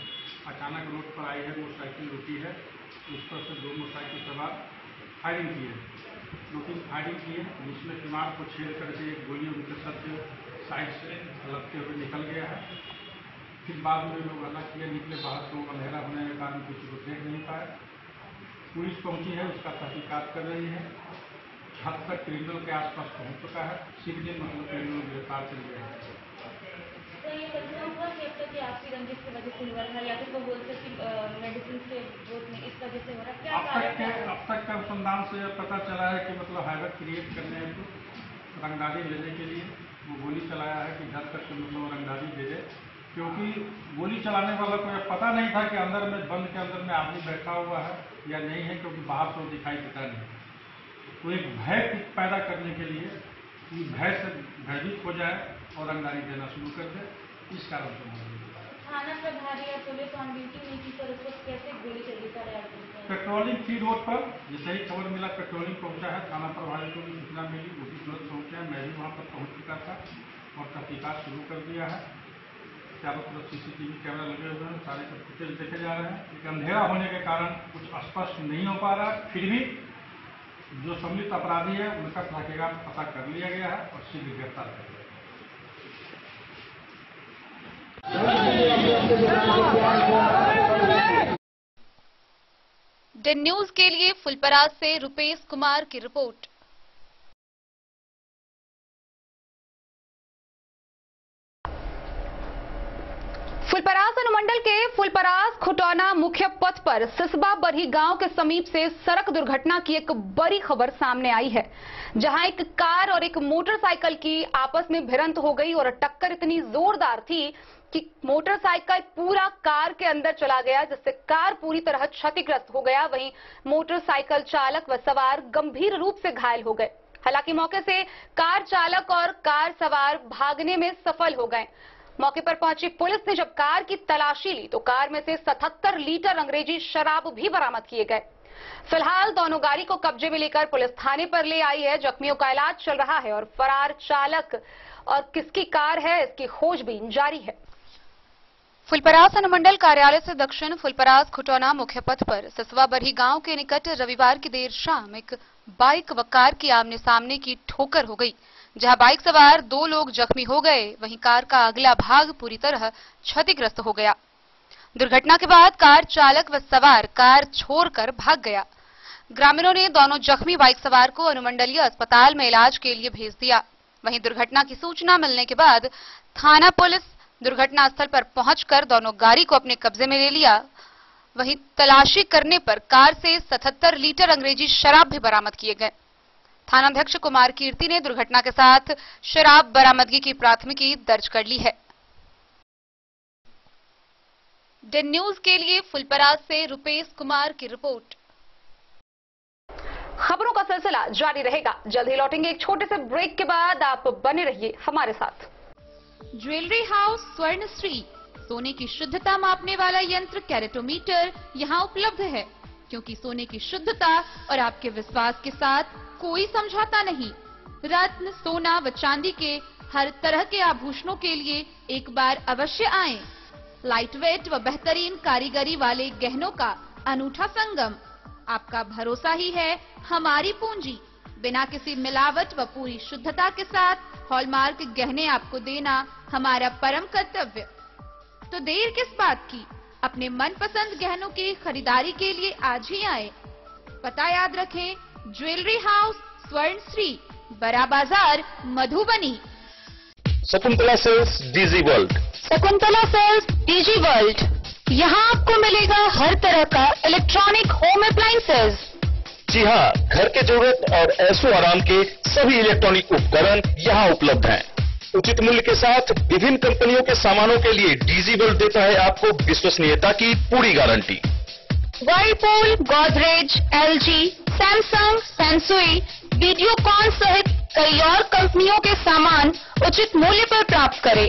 अचानक रोड पर आई है, मोटरसाइकिल रुकी है, उस पर से 2 मोटरसाइकिल सवार फायरिंग किए, 2-3 फायरिंग किए, जिसमें इमाम को छेड़ करके एक गोली उनके सर के साइड से लगते हुए निकल गया है। फिर बाद में लोग हल्ला किए, निकले बाहर, तो अंधेरा होने के कारण किसी को देख नहीं पाए। पुलिस पहुंची है, उसका तहकीकात कर रही है। हद तक क्रिमिनल के आसपास पहुंच चुका है। सीधे मतलब क्रिमिनल गिरफ्तार कर लिया है। तो ये कल्पना हुआ कि अब तक आपसी रंजिश की वजह से हुआ था, या फिर वो बोलते कि मेडिसिन के ग्रोथ में इस वजह से हो रहा है, क्या अब तक के अनुसंधान से पता चला है कि मतलब हैवक क्रिएट करने हेतु रंगदारी लेने के लिए वो गोली चलाया है कि घर तक मतलब रंगदारी दे दे, क्योंकि गोली चलाने वाला को यह पता नहीं था कि अंदर में बंद के अंदर में आदमी बैठा हुआ है या नहीं है, क्योंकि बाहर से दिखाई देता नहीं। तो एक भय पैदा करने के लिए कि भय से भयभीत हो जाए और रंगदारी देना शुरू कर दे, इस कारण से थाना प्रभारी या पुलिस ऑन ड्यूटी नहीं की, पर उसको कैसे गोली चली था? पेट्रोलिंग थी रोड पर, जैसे ही खबर मिला पेट्रोलिंग पहुंचा है, थाना प्रभारी को भी सूचना मिली, वो भी तुरंत पहुंचे हैं। मैं भी वहाँ पर पहुँच चुका था और तहकीकात शुरू कर दिया है। चारों तरफ CCTV कैमरा लगे हुए हैं, सारे फुटेज देखे जा रहे हैं। लेकिन अंधेरा होने के कारण कुछ स्पष्ट नहीं हो पा रहा, फिर भी जो सम्मिलित अपराधी है उनका तहकीकात पता कर लिया गया है और शीघ्र गिरफ्तार कर लिया। द न्यूज के लिए फुलपरास से रुपेश कुमार की रिपोर्ट। फुलपरास अनुमंडल के फुलपरास खुटौना मुख्य पथ पर सिसबा बरही गांव के समीप से सड़क दुर्घटना की एक बड़ी खबर सामने आई है, जहां एक कार और एक मोटरसाइकिल की आपस में भिड़ंत हो गई और टक्कर इतनी जोरदार थी कि मोटरसाइकिल पूरा कार के अंदर चला गया, जिससे कार पूरी तरह क्षतिग्रस्त हो गया। वहीं मोटरसाइकिल चालक व सवार गंभीर रूप से घायल हो गए। हालांकि मौके से कार चालक और कार सवार भागने में सफल हो गए। मौके पर पहुंची पुलिस ने जब कार की तलाशी ली तो कार में से 77 लीटर अंग्रेजी शराब भी बरामद किए गए। फिलहाल दोनों गाड़ी को कब्जे में लेकर पुलिस थाने पर ले आई है। जख्मियों का इलाज चल रहा है और फरार चालक और किसकी कार है इसकी खोजबीन जारी है। फुलपरास अनुमंडल कार्यालय से दक्षिण फुलपरास खुटौना मुख्य पथ पर सिसवा बरही गांव के निकट रविवार की देर शाम एक बाइक व कार की आमने सामने की ठोकर हो गई, जहां बाइक सवार 2 लोग जख्मी हो गए, वहीं कार का अगला भाग पूरी तरह क्षतिग्रस्त हो गया। दुर्घटना के बाद कार चालक व सवार कार छोड़कर भाग गया। ग्रामीणों ने दोनों जख्मी बाइक सवार को अनुमंडलीय अस्पताल में इलाज के लिए भेज दिया। वहीं दुर्घटना की सूचना मिलने के बाद थाना पुलिस दुर्घटना स्थल पर पहुंचकर दोनों गाड़ी को अपने कब्जे में ले लिया। वहीं तलाशी करने पर कार से 77 लीटर अंग्रेजी शराब भी बरामद किए गए। थानाध्यक्ष कुमार कीर्ति ने दुर्घटना के साथ शराब बरामदगी की प्राथमिकी दर्ज कर ली है। द न्यूज के लिए फुलपरास से रुपेश कुमार की रिपोर्ट। खबरों का सिलसिला जारी रहेगा। जल्द ही लौटेंगे एक छोटे से ब्रेक के बाद। आप बने रहिए हमारे साथ। ज्वेलरी हाउस स्वर्ण श्री सोने की शुद्धता मापने वाला यंत्र कैरेटोमीटर यहाँ उपलब्ध है, क्योंकि सोने की शुद्धता और आपके विश्वास के साथ कोई समझौता नहीं। रत्न, सोना व चांदी के हर तरह के आभूषणों के लिए एक बार अवश्य आएं। लाइट वेट व बेहतरीन कारीगरी वाले गहनों का अनूठा संगम। आपका भरोसा ही है हमारी पूंजी। बिना किसी मिलावट व पूरी शुद्धता के साथ हॉलमार्क गहने आपको देना हमारा परम कर्तव्य। तो देर किस बात की, अपने मनपसंद गहनों की खरीदारी के लिए आज ही आए। पता याद रखें, ज्वेलरी हाउस स्वर्ण Shri, Bada Bazar, Madhubani. Shakuntala Sales DG World. Shakuntala Sales DG World, यहाँ आपको मिलेगा हर तरह का इलेक्ट्रॉनिक होम अप्लायंसेज। जी हाँ, घर के जरूरत और ऐशो आराम के सभी इलेक्ट्रॉनिक उपकरण यहाँ उपलब्ध हैं। उचित मूल्य के साथ विभिन्न कंपनियों के सामानों के लिए डीजी वर्ल्ड देता है आपको विश्वसनीयता की पूरी guarantee. Whirlpool, Godrej, LG, Samsung, Sansui, Videocon सहित कई और कंपनियों के सामान उचित मूल्य पर प्राप्त करें।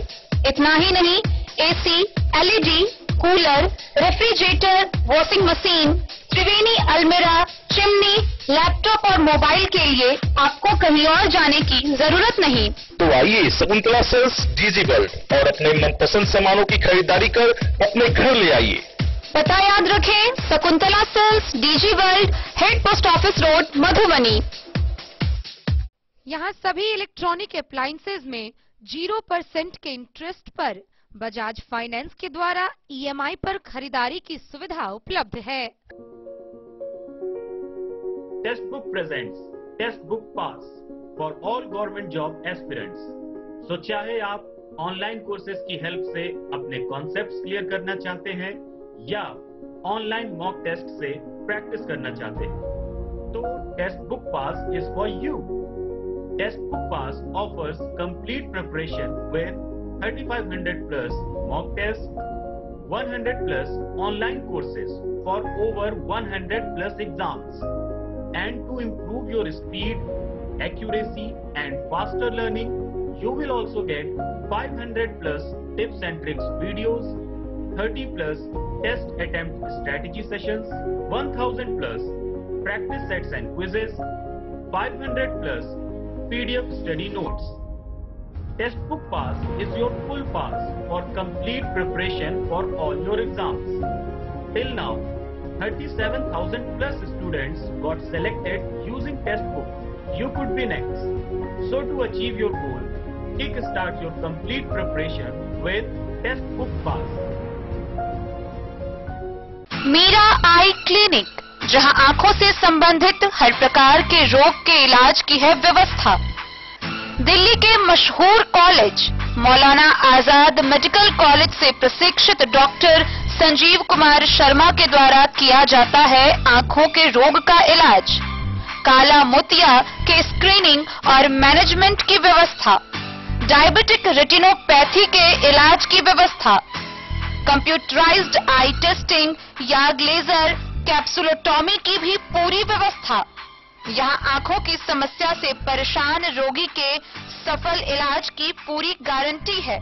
इतना ही नहीं, AC, LED, cooler, refrigerator, washing machine, Triveni अलमीरा, चिमनी, लैपटॉप और मोबाइल के लिए आपको कहीं और जाने की जरूरत नहीं। तो आइए शकुंतला सेल्स डीजी वर्ल्ड और अपने मनपसंद सामानों की खरीदारी कर अपने घर ले आइए। पता याद रखें, Shakuntala Sales, DG World, Head Post Office Road, Madhubani. यहाँ सभी इलेक्ट्रॉनिक अप्लायंसेज में 0% के इंटरेस्ट पर बजाज फाइनेंस के द्वारा EMI पर खरीदारी की सुविधा उपलब्ध है। Testbook presents Testbook pass for all government job aspirants. So चाहे आप ऑनलाइन कोर्सेज की हेल्प से अपने कॉन्सेप्ट्स क्लियर करना चाहते हैं या ऑनलाइन मॉक टेस्ट से प्रैक्टिस करना चाहते हैं, तो Testbook Pass is for you. Testbook Pass offers complete preparation with 3500 plus mock tests, 100 plus online courses for over 100 plus exams. And to improve your speed, accuracy and faster learning, you will also get 500 plus tips and tricks videos, 30 plus test attempt strategy sessions, 1000 plus practice sets and quizzes, 500 plus PDF study notes. Test book pass is your full pass for complete preparation for all your exams. Till now, 37,000 plus students got selected using test book. You could be next. So to achieve your goal, kickstart your complete preparation with test book pass. Meera Eye Clinic, जहां आंखों से संबंधित हर प्रकार के रोग के इलाज की है व्यवस्था। दिल्ली के मशहूर college Maulana Azad medical college से प्रशिक्षित डॉक्टर संजीव कुमार शर्मा के द्वारा किया जाता है आंखों के रोग का इलाज, काला मोतिया के स्क्रीनिंग और मैनेजमेंट की व्यवस्था, डायबिटिक रेटिनोपैथी के इलाज की व्यवस्था, कंप्यूटराइज्ड आई टेस्टिंग या लेजर कैप्सुलोटॉमी की भी पूरी व्यवस्था। यहाँ आंखों की समस्या से परेशान रोगी के सफल इलाज की पूरी गारंटी है।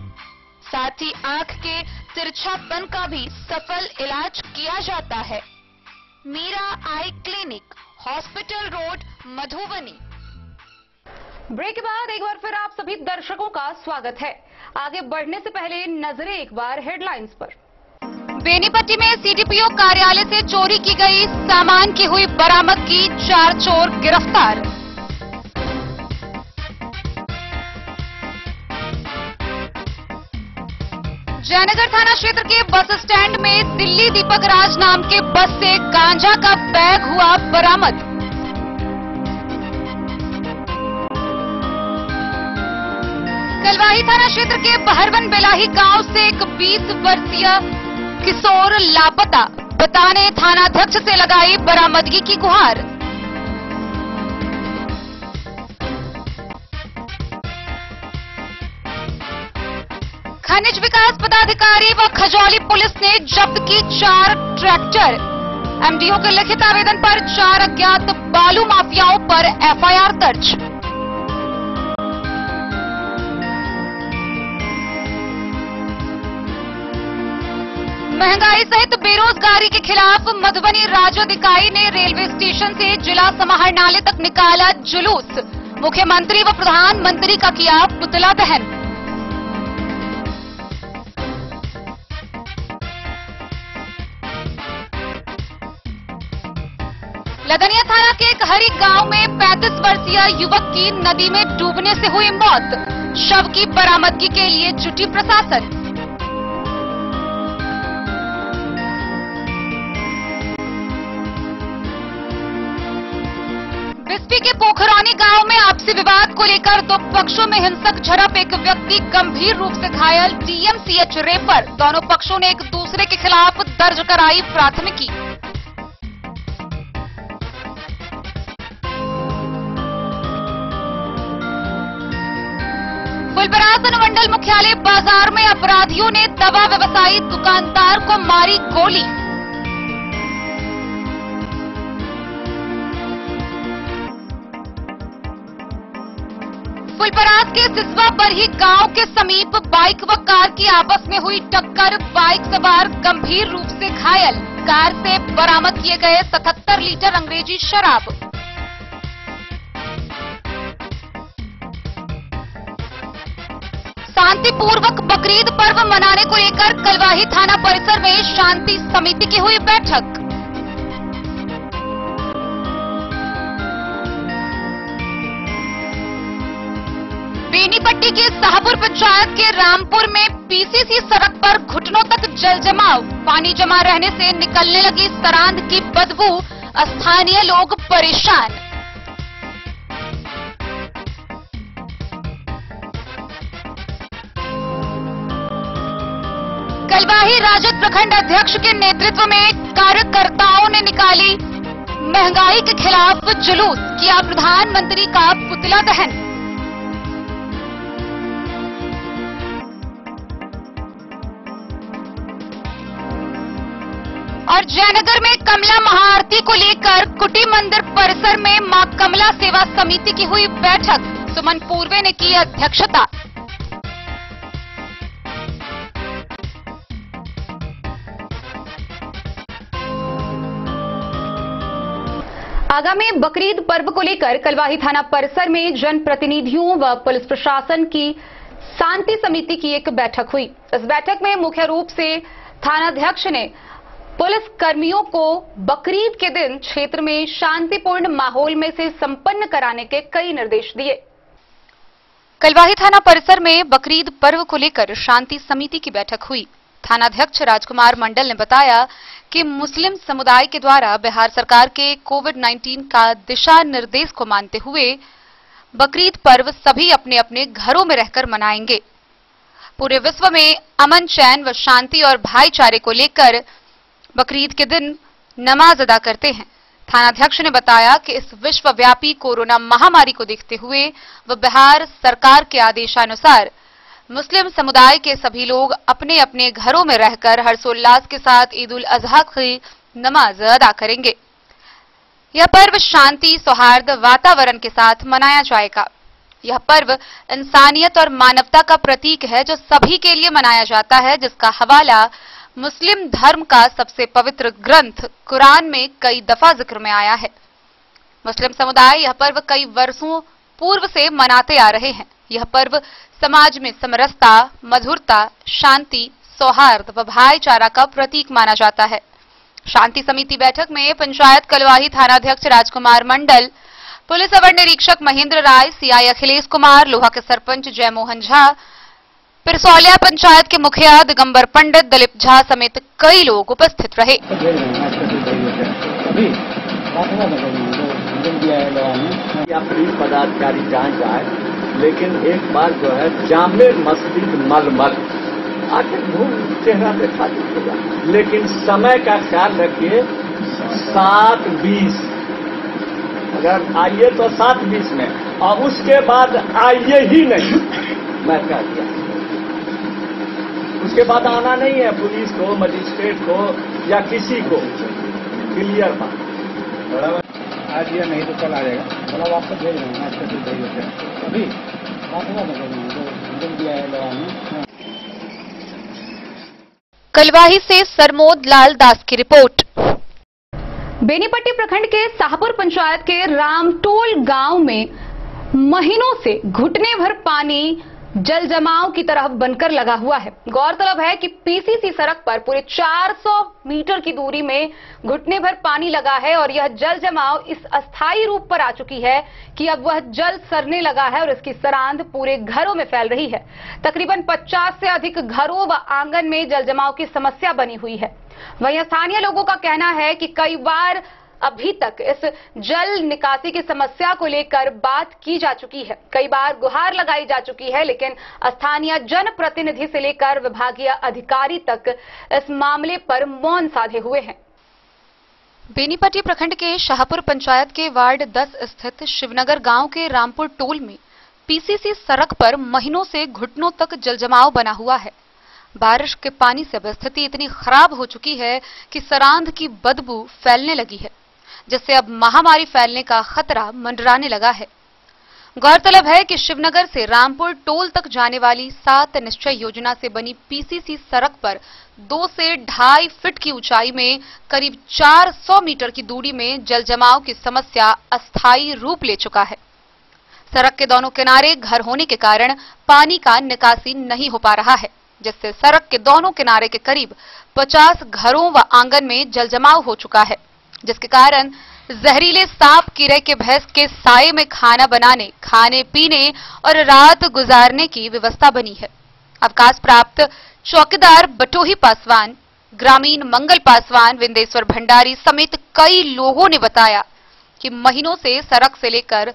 साथ ही आंख के तिरछापन का भी सफल इलाज किया जाता है। Meera Eye Clinic, Hospital Road, Madhubani. Break के बाद एक बार फिर आप सभी दर्शकों का स्वागत है। आगे बढ़ने से पहले नजरें एक बार हेडलाइंस पर। बेनीपट्टी में सीडीपीओ कार्यालय से चोरी की गई सामान की हुई बरामदगी, 4 चोर गिरफ्तार। जयनगर थाना क्षेत्र के बस स्टैंड में दिल्ली दीपक राज नाम के बस से गांजा का बैग हुआ बरामद। कलवाही थाना क्षेत्र के बहरवन बेलाही गांव से एक 20 वर्षीय किशोर लापता, बताने थानाध्यक्ष से लगाई बरामदगी की गुहार। खनिज विकास पदाधिकारी व खजौली पुलिस ने जब्त की 4 ट्रैक्टर। एमडीओ के लिखित आवेदन पर 4 अज्ञात बालू माफियाओं पर एफआईआर दर्ज। महंगाई सहित बेरोजगारी के खिलाफ मधुबनी राजद इकाई ने रेलवे स्टेशन से जिला समाहरणालय तक निकाला जुलूस। मुख्यमंत्री व प्रधानमंत्री का किया पुतला दहन। लदनिया थाना के एक हरी गांव में 35 वर्षीय युवक की नदी में डूबने से हुई मौत। शव की बरामदगी के लिए जुटी प्रशासन। बिस्फी के पोखरौनी गांव में आपसी विवाद को लेकर 2 पक्षों में हिंसक झड़प, एक व्यक्ति गंभीर रूप से घायल, डीएमसीएच रेफर। दोनों पक्षों ने एक दूसरे के खिलाफ दर्ज कराई प्राथमिकी। फुलपरास अनुमंडल मुख्यालय बाजार में अपराधियों ने दवा व्यवसायी दुकानदार को मारी गोली। फुलपरास के सिसवा बरही गांव के समीप बाइक व कार की आपस में हुई टक्कर, बाइक सवार गंभीर रूप से घायल। कार से बरामद किए गए 77 लीटर अंग्रेजी शराब। शांतिपूर्वक बकरीद पर्व मनाने को लेकर कलवाही थाना परिसर में शांति समिति की हुई बैठक। बेनीपट्टी के शाहपुर पंचायत के रामपुर में पीसीसी सड़क पर घुटनों तक जल जमाव, पानी जमा रहने से निकलने लगी सरांध की बदबू, स्थानीय लोग परेशान। कलवाही राजद प्रखंड अध्यक्ष के नेतृत्व में कार्यकर्ताओं ने निकाली महंगाई के खिलाफ जुलूस, किया प्रधानमंत्री का पुतला दहन। और जयनगर में कमला महाआरती को लेकर कुटी मंदिर परिसर में मां कमला सेवा समिति की हुई बैठक, सुमन पूर्वे ने की अध्यक्षता। आगामी बकरीद पर्व को लेकर कलवाही थाना परिसर में जनप्रतिनिधियों व पुलिस प्रशासन की शांति समिति की एक बैठक हुई। इस बैठक में मुख्य रूप से थानाध्यक्ष ने पुलिस कर्मियों को बकरीद के दिन क्षेत्र में शांतिपूर्ण माहौल में से संपन्न कराने के कई निर्देश दिए। कलवाही थाना परिसर में बकरीद पर्व को लेकर शांति समिति की बैठक हुई। थानाध्यक्ष राजकुमार मंडल ने बताया कि मुस्लिम समुदाय के द्वारा बिहार सरकार के कोविड-19 का दिशा निर्देश को मानते हुए बकरीद पर्व सभी अपने अपने घरों में रहकर मनाएंगे। पूरे विश्व में अमन, चैन व शांति और भाईचारे को लेकर बकरीद के दिन नमाज अदा करते हैं। थानाध्यक्ष ने बताया कि इस विश्वव्यापी कोरोना महामारी को देखते हुए व बिहार सरकार के आदेशानुसार मुस्लिम समुदाय के सभी लोग अपने अपने घरों में रहकर हर्षोल्लास के साथ ईद उल अजहा की नमाज अदा करेंगे। यह पर्व शांति, सौहार्द, वातावरण के साथ मनाया जाएगा। यह पर्व इंसानियत और मानवता का प्रतीक है जो सभी के लिए मनाया जाता है, जिसका हवाला मुस्लिम धर्म का सबसे पवित्र ग्रंथ कुरान में कई दफा जिक्र में आया है। मुस्लिम समुदाय यह पर्व कई वर्षों पूर्व से मनाते आ रहे हैं। यह पर्व समाज में समरसता, मधुरता, शांति, सौहार्द व भाईचारा का प्रतीक माना जाता है। शांति समिति बैठक में पंचायत कलवाही थानाध्यक्ष राजकुमार मंडल, पुलिस अवर निरीक्षक महेंद्र राय, सीआई अखिलेश कुमार, लोहा के सरपंच जयमोहन झा, पिरसौलिया पंचायत के मुखिया दिगंबर पंडित, दलीप झा समेत कई लोग उपस्थित रहे। पदाधिकारी जहाँ जाए, लेकिन एक बार जो है जामे मस्जिद मलमल आके चेहरा देखा दीजिएगा, लेकिन समय का ख्याल रखिए। 7:20 अगर आइए तो 7:20 में, और उसके बाद आइए ही नहीं, मैं कह दिया। उसके बाद आना नहीं है पुलिस को, मजिस्ट्रेट को या किसी को। क्लियर बात। आज ये नहीं तो कल आ जाएगा। चलो वापस भेज रहे हैं, आज तक भेज देते हैं। अभी कलवाही से सरमोद लाल दास की रिपोर्ट। बेनीपट्टी प्रखंड के शाहपुर पंचायत के रामटोल गांव में महीनों से घुटने भर पानी जल जमाव की तरफ बनकर लगा हुआ है। गौरतलब है कि पीसीसी सड़क पर पूरे 400 मीटर की दूरी में घुटने भर पानी लगा है और यह जल जमाव इस अस्थायी रूप पर आ चुकी है कि अब वह जल सरने लगा है और इसकी सरांध पूरे घरों में फैल रही है। तकरीबन 50 से अधिक घरों व आंगन में जल जमाव की समस्या बनी हुई है। वहीं स्थानीय लोगों का कहना है कि कई बार अभी तक इस जल निकासी की समस्या को लेकर बात की जा चुकी है, कई बार गुहार लगाई जा चुकी है, लेकिन स्थानीय जनप्रतिनिधि से लेकर विभागीय अधिकारी तक इस मामले पर मौन साधे हुए हैं। बेनीपट्टी प्रखंड के शाहपुर पंचायत के वार्ड 10 स्थित शिवनगर गांव के रामपुर टोल में पीसीसी सड़क पर महीनों से घुटनों तक जलजमाव बना हुआ है। बारिश के पानी से अब स्थिति इतनी खराब हो चुकी है कि सरांध की बदबू फैलने लगी है, जिससे अब महामारी फैलने का खतरा मंडराने लगा है। गौरतलब है कि शिवनगर से रामपुर टोल तक जाने वाली 7 निश्चय योजना से बनी पीसीसी सड़क पर 2 से 2.5 फीट की ऊंचाई में करीब 400 मीटर की दूरी में जल जमाव की समस्या अस्थायी रूप ले चुका है। सड़क के दोनों किनारे घर होने के कारण पानी का निकासी नहीं हो पा रहा है, जिससे सड़क के दोनों किनारे के करीब 50 घरों व आंगन में जल जमाव हो चुका है, जिसके कारण जहरीले सांप कीड़े के भैंस के साए में खाना बनाने, खाने पीने और रात गुजारने की व्यवस्था बनी है। अवकाश प्राप्त चौकीदार बटोही पासवान, ग्रामीण मंगल पासवान, विंदेश्वर भंडारी समेत कई लोगों ने बताया कि महीनों से सड़क से लेकर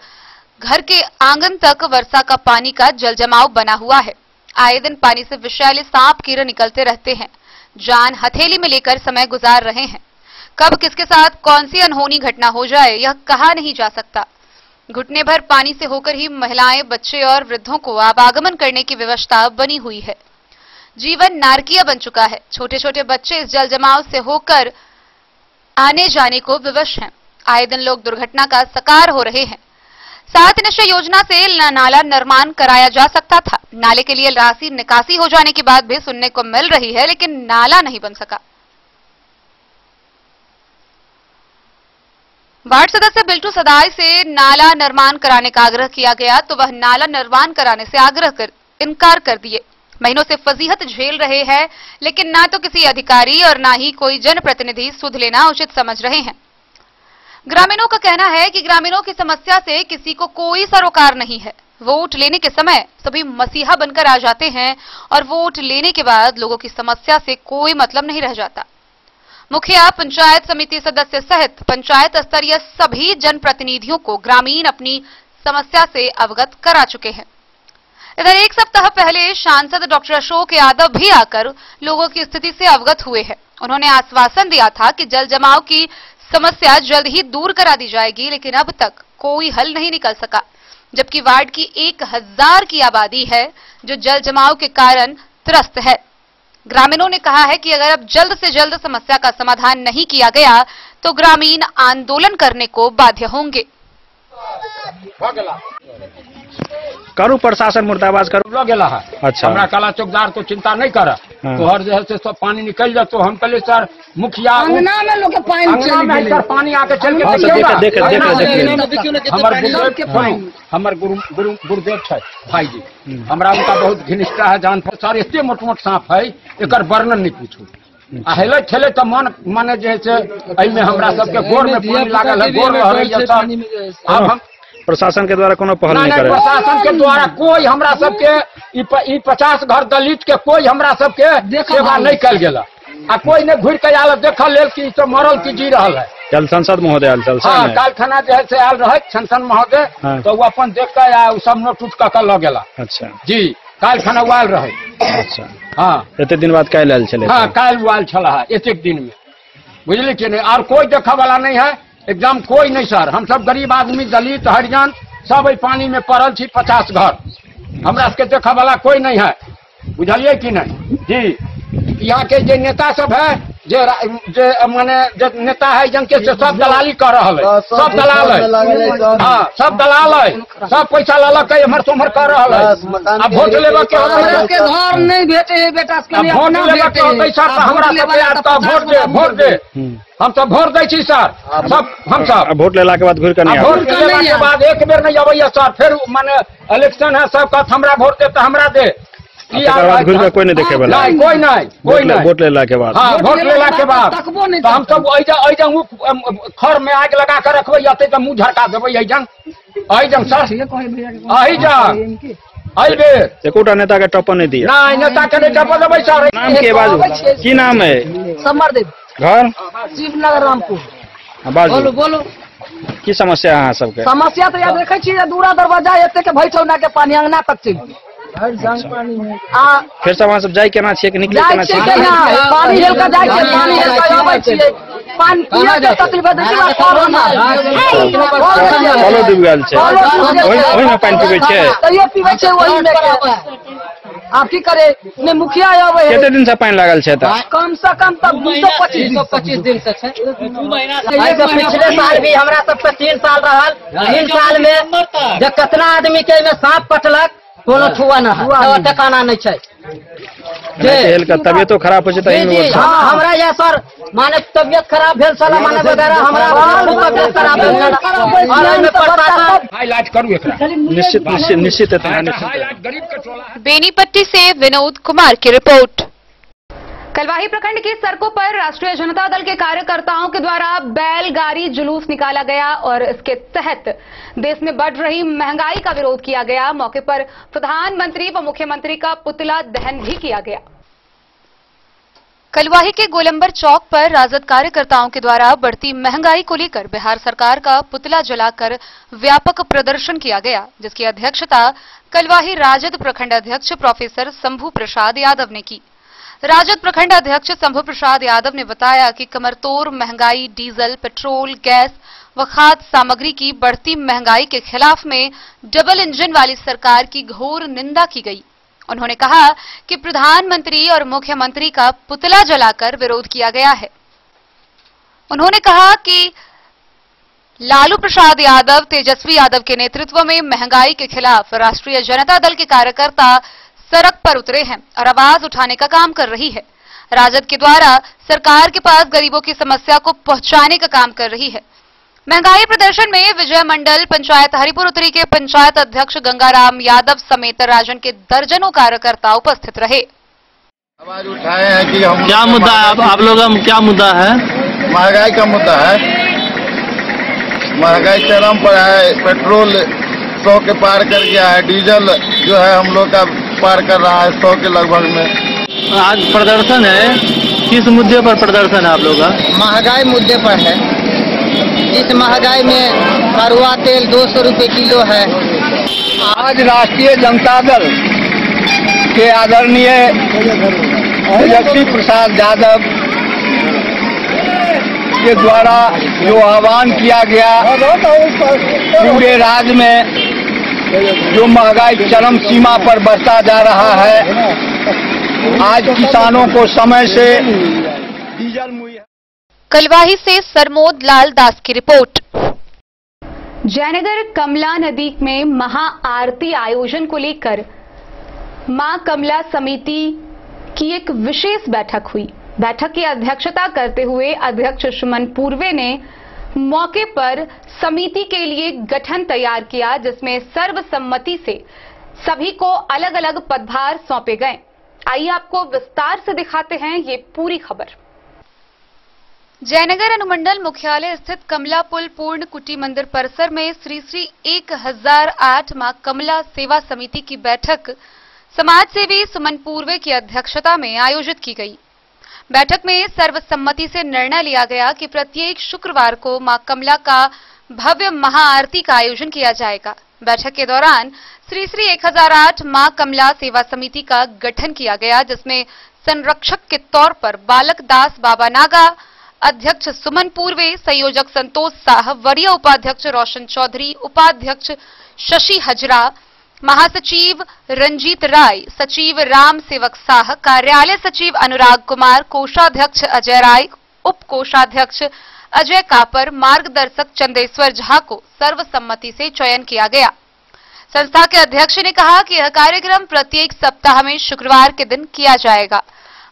घर के आंगन तक वर्षा का पानी का जल जमाव बना हुआ है। आए दिन पानी से विषैले सांप कीड़े निकलते रहते हैं। जान हथेली में लेकर समय गुजार रहे हैं। कब किसके साथ कौन सी अनहोनी घटना हो जाए यह कहा नहीं जा सकता। घुटने भर पानी से होकर ही महिलाएं, बच्चे और वृद्धों को आवागमन करने की व्यवस्था बनी हुई है। जीवन नारकीय बन चुका है। छोटे छोटे बच्चे इस जल जमाव से होकर आने जाने को विवश हैं। आए दिन लोग दुर्घटना का शिकार हो रहे हैं। 7 निश्चय योजना से नाला निर्माण कराया जा सकता था। नाले के लिए राशि निकासी हो जाने की बात भी सुनने को मिल रही है, लेकिन नाला नहीं बन सका। वार्ड सदस्य बिल्टू सदाई से नाला निर्माण कराने का आग्रह किया गया तो वह नाला निर्माण कराने से इनकार कर दिए। महीनों से फजीहत झेल रहे हैं, लेकिन ना तो किसी अधिकारी और ना ही कोई जनप्रतिनिधि सुध लेना उचित समझ रहे हैं। ग्रामीणों का कहना है कि ग्रामीणों की समस्या से किसी को कोई सरोकार नहीं है। वोट लेने के समय सभी मसीहा बनकर आ जाते हैं और वोट लेने के बाद लोगों की समस्या से कोई मतलब नहीं रह जाता। मुखिया, पंचायत समिति सदस्य सहित पंचायत स्तरीय सभी जनप्रतिनिधियों को ग्रामीण अपनी समस्या से अवगत करा चुके हैं। इधर एक सप्ताह पहले सांसद डॉक्टर अशोक यादव भी आकर लोगों की स्थिति से अवगत हुए हैं। उन्होंने आश्वासन दिया था कि जल जमाव की समस्या जल्द ही दूर करा दी जाएगी, लेकिन अब तक कोई हल नहीं निकल सका। जबकि वार्ड की 1000 की आबादी है जो जल जमाव के कारण त्रस्त है। ग्रामीणों ने कहा है कि अगर अब जल्द से जल्द समस्या का समाधान नहीं किया गया तो ग्रामीण आंदोलन करने को बाध्य होंगे। करू प्रशासन मुर्दाबाद करू लो गेला है। अच्छा, हमरा काला चौकीदार तो चिंता नहीं कर। तो हर जगह से सब पानी निकल जाए तो हम कहले सर मुखिया अंगना में लोग पानी सर पानी आके चल के हमर गुरुदेव है भाई जी, हमरा उनका बहुत घनिष्ठा है जान। सर इतने मोट मोट सांप है, एक वर्णन नहीं पूछू। हेले खेले तो मन माने जैसे में हमरा सबके गोर में पानी लागल है, गोर में। अब हम प्रशासन के द्वारा कोनो पहल नहीं करे। प्रशासन के द्वारा कोई हमरा सबके 50 घर दलित के कोई हमरा सबके सेवा नहीं कल गेला। आ कोई ने घुर के आल देख लेल कि तो मरल की जी रहल है। कल सांसद महोदय आयल छल। हाँ, काल खाना जे है से आयल रहे सांसद महोदय। तो वो अपन देख के आ सब नोट उठ के ल गेला। अच्छा जी, काल खाना आयल रहे। अच्छा, हाँ, एते दिन बाद काल आयल छले। हाँ, काल आयल छला है एक दिन में, बुझलिए कि नहीं। और कोई देखा वाला नहीं है, एकदम कोई नहीं सर। हम सब गरीब आदमी, दलित, हरिजन सब पानी में पड़ल छी। 50 घर हमरा सबके देखा वाला कोई नहीं है, बुझलिए कि नहीं जी। यहाँ के जे नेता सब है, जे माने जे नेता है जनके से सब दलाली कर रहा है। सब दलाल है। हाँ, सब दलाल है, सब पैसा ललक हमर सोमर कर रहा है। अब वोट लेबे के घर नहीं भेटे बेटा, वोट लेबे के पैसा हमरा सब वोट दे। हम सब वोट दै छी सर, सब हम सब वोट लेला के बाद घुर के नहीं वोट लेला के बाद एक बेर नहीं अबैया सर। फिर माने इलेक्शन है, सब कहत हमरा वोट दे तो हमरा दे। घुर के कोई नहीं देखे वाला, कोई नहीं। वोट लेला के बाद, हाँ, वोट लेला के बाद तो हम सब खर में आग लगा कर रखबे, अते तो मुंह झड़का देबे। अइजन सर, अइबे एकोटा नेता के टप्पन नहीं दिया। नहीं, नेता के नहीं टप्पन देबे सर। नाम के बाजू की नाम है? समरदेव, घर शिवनगर, रामपुर। बोलो बोलो की समस्या है सबके? समस्या तो यार देखे छी, दूरा दरवाजा एते के भैठौना के पानी अंगना तक चल फिर सब वहाँ सब जाए केना छियै कि निकले केना छियै? पानी हेल के जाय छै, पानी हेल के आबै छियै, पानी पिए के तकलीफ देखि बा कलो डूब गेल छै, ओहि में पानी पीबै छै। तइयो पीबै छै ओहि में। आप की करे ने मुखिया आवे कितने दिन से पानी लागल है? कम से कम तब 225 दिन से छे। पिछले साल भी हमरा सब पे 3 साल रहल। 3 साल में जब कितना आदमी के में सांप कटलक कोनो छुआ ना है, ठिकाना नहीं छे। का तबियत तो खराब हो जाता है। हाँ, हमरा ये सर माने तबियत खराब भेल साला माने वगैरह हमरा तबियत खराब भेल साला और में प्रशासन हाईलाइट करू एकरा निश्चित बेनीपट्टी से विनोद कुमार की रिपोर्ट। कलवाही प्रखंड की सड़कों पर राष्ट्रीय जनता दल के कार्यकर्ताओं के द्वारा बैलगाड़ी जुलूस निकाला गया और इसके तहत देश में बढ़ रही महंगाई का विरोध किया गया। मौके पर प्रधानमंत्री व मुख्यमंत्री का पुतला दहन भी किया गया। कलवाही के गोलंबर चौक पर राजद कार्यकर्ताओं के द्वारा बढ़ती महंगाई को लेकर बिहार सरकार का पुतला जलाकर व्यापक प्रदर्शन किया गया, जिसकी अध्यक्षता कलवाही राजद प्रखंड अध्यक्ष प्रोफेसर शंभू प्रसाद यादव ने की। राजद प्रखंड अध्यक्ष शंभू प्रसाद यादव ने बताया कि कमरतोड़ महंगाई डीजल, पेट्रोल, गैस व खाद्य सामग्री की बढ़ती महंगाई के खिलाफ में डबल इंजन वाली सरकार की घोर निंदा की गई। उन्होंने कहा कि प्रधानमंत्री और मुख्यमंत्री का पुतला जलाकर विरोध किया गया है। उन्होंने कहा कि लालू प्रसाद यादव, तेजस्वी यादव के नेतृत्व में महंगाई के खिलाफ राष्ट्रीय जनता दल के कार्यकर्ता सड़क पर उतरे हैं और आवाज उठाने का काम कर रही है। राजद के द्वारा सरकार के पास गरीबों की समस्या को पहुंचाने का काम कर रही है। महंगाई प्रदर्शन में विजय मंडल पंचायत हरिपुर उत्तरी के पंचायत अध्यक्ष गंगाराम यादव समेत राजन के दर्जनों कार्यकर्ता उपस्थित रहे। आवाज उठाए हैं कि हम क्या मुद्दा है आप लोगों का? क्या मुद्दा है? महंगाई का मुद्दा है। महंगाई चरम पर है। पेट्रोल 100 के पार कर गया है। डीजल जो है हम लोग का पार कर रहा है 100 के लगभग में। आज प्रदर्शन है, किस मुद्दे पर प्रदर्शन है आप लोग का? महंगाई मुद्दे पर है। इस महंगाई में कड़वा तेल 200 रुपए किलो है। आज राष्ट्रीय जनता दल के आदरणीय तेजस्वी प्रसाद यादव के द्वारा जो आह्वान किया गया, पूरे राज्य में जो महंगाई चरम सीमा पर बढ़ता जा रहा है, आज किसानों को समय से डीजल मुहैया। कलवाही से सरमोद लाल दास की रिपोर्ट। जयनगर कमला नदी में महाआरती आयोजन को लेकर मां कमला समिति की एक विशेष बैठक हुई। बैठक की अध्यक्षता करते हुए अध्यक्ष सुमन पूर्वे ने मौके पर समिति के लिए गठन तैयार किया, जिसमें सर्वसम्मति से सभी को अलग अलग पदभार सौंपे गए। आइए आपको विस्तार से दिखाते हैं ये पूरी खबर। जयनगर अनुमंडल मुख्यालय स्थित कमला पुल पूर्ण कुटी मंदिर परिसर में श्री श्री 1008 मां कमला सेवा समिति की बैठक समाज सेवी सुमन पूर्वे की अध्यक्षता में आयोजित की गई। बैठक में सर्वसम्मति से निर्णय लिया गया कि प्रत्येक शुक्रवार को मां कमला का भव्य महाआरती का आयोजन किया जाएगा। बैठक के दौरान श्री श्री 1008 मां कमला सेवा समिति का गठन किया गया, जिसमें संरक्षक के तौर पर बालक दास बाबा नागा, अध्यक्ष सुमन पूर्वे, संयोजक संतोष साह, वरीय उपाध्यक्ष रोशन चौधरी, उपाध्यक्ष शशि हजरा, महासचिव रंजीत राय, सचिव राम सेवक साह, कार्यालय सचिव अनुराग कुमार, कोषाध्यक्ष अजय राय, उप कोषाध्यक्ष अजय कापर, मार्गदर्शक चंदेश्वर झा को सर्वसम्मति से चयन किया गया। संस्था के अध्यक्ष ने कहा कि यह कार्यक्रम प्रत्येक सप्ताह में शुक्रवार के दिन किया जाएगा।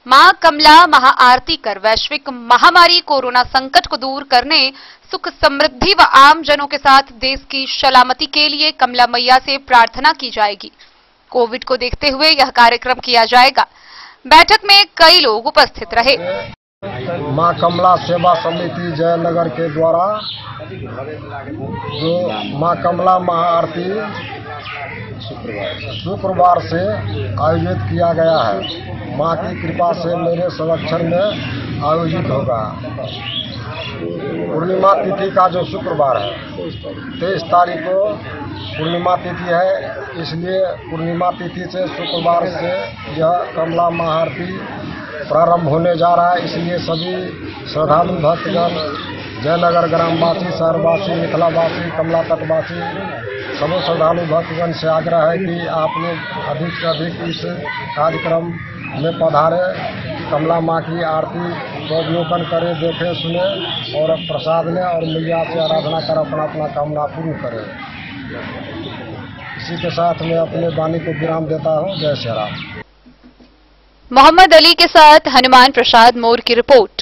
मां कमला महाआरती कर वैश्विक महामारी कोरोना संकट को दूर करने, सुख समृद्धि व आम जनों के साथ देश की सलामती के लिए कमला मैया से प्रार्थना की जाएगी। कोविड को देखते हुए यह कार्यक्रम किया जाएगा। बैठक में कई लोग उपस्थित रहे। मां कमला सेवा समिति जयनगर के द्वारा जो मां कमला महाआरती शुक्रवार से आयोजित किया गया है, मां की कृपा से मेरे संरक्षण में आयोजित होगा। पूर्णिमा तिथि का जो शुक्रवार है 23 तारीख को पूर्णिमा तिथि है, इसलिए पूर्णिमा तिथि से शुक्रवार से यह कमला महाआरती प्रारंभ होने जा रहा है। इसलिए सभी श्रद्धालु भक्तगण जयनगर ग्रामवासी, शहरवासी, मिथिलावासी, कमला तटवासी सभी श्रद्धालु भक्तगण से आग्रह है कि आप लोग अधिक से अधिक इस कार्यक्रम में पधारे, कमला माँ की आरती को अवलोकन करें, देखें, सुने और प्रसाद लें और मैया से आराधना कर अपना अपना कामना पूर्ण करें। इसी के साथ मैं अपने वाणी को विराम देता हूँ। जय श्री राम। मोहम्मद अली के साथ हनुमान प्रसाद मोर की रिपोर्ट।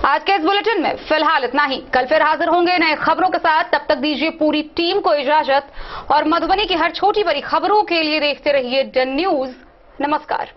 आज के इस बुलेटिन में फिलहाल इतना ही। कल फिर हाजिर होंगे नए खबरों के साथ। तब तक दीजिए पूरी टीम को इजाजत और मधुबनी की हर छोटी बड़ी खबरों के लिए देखते रहिए डन न्यूज। नमस्कार।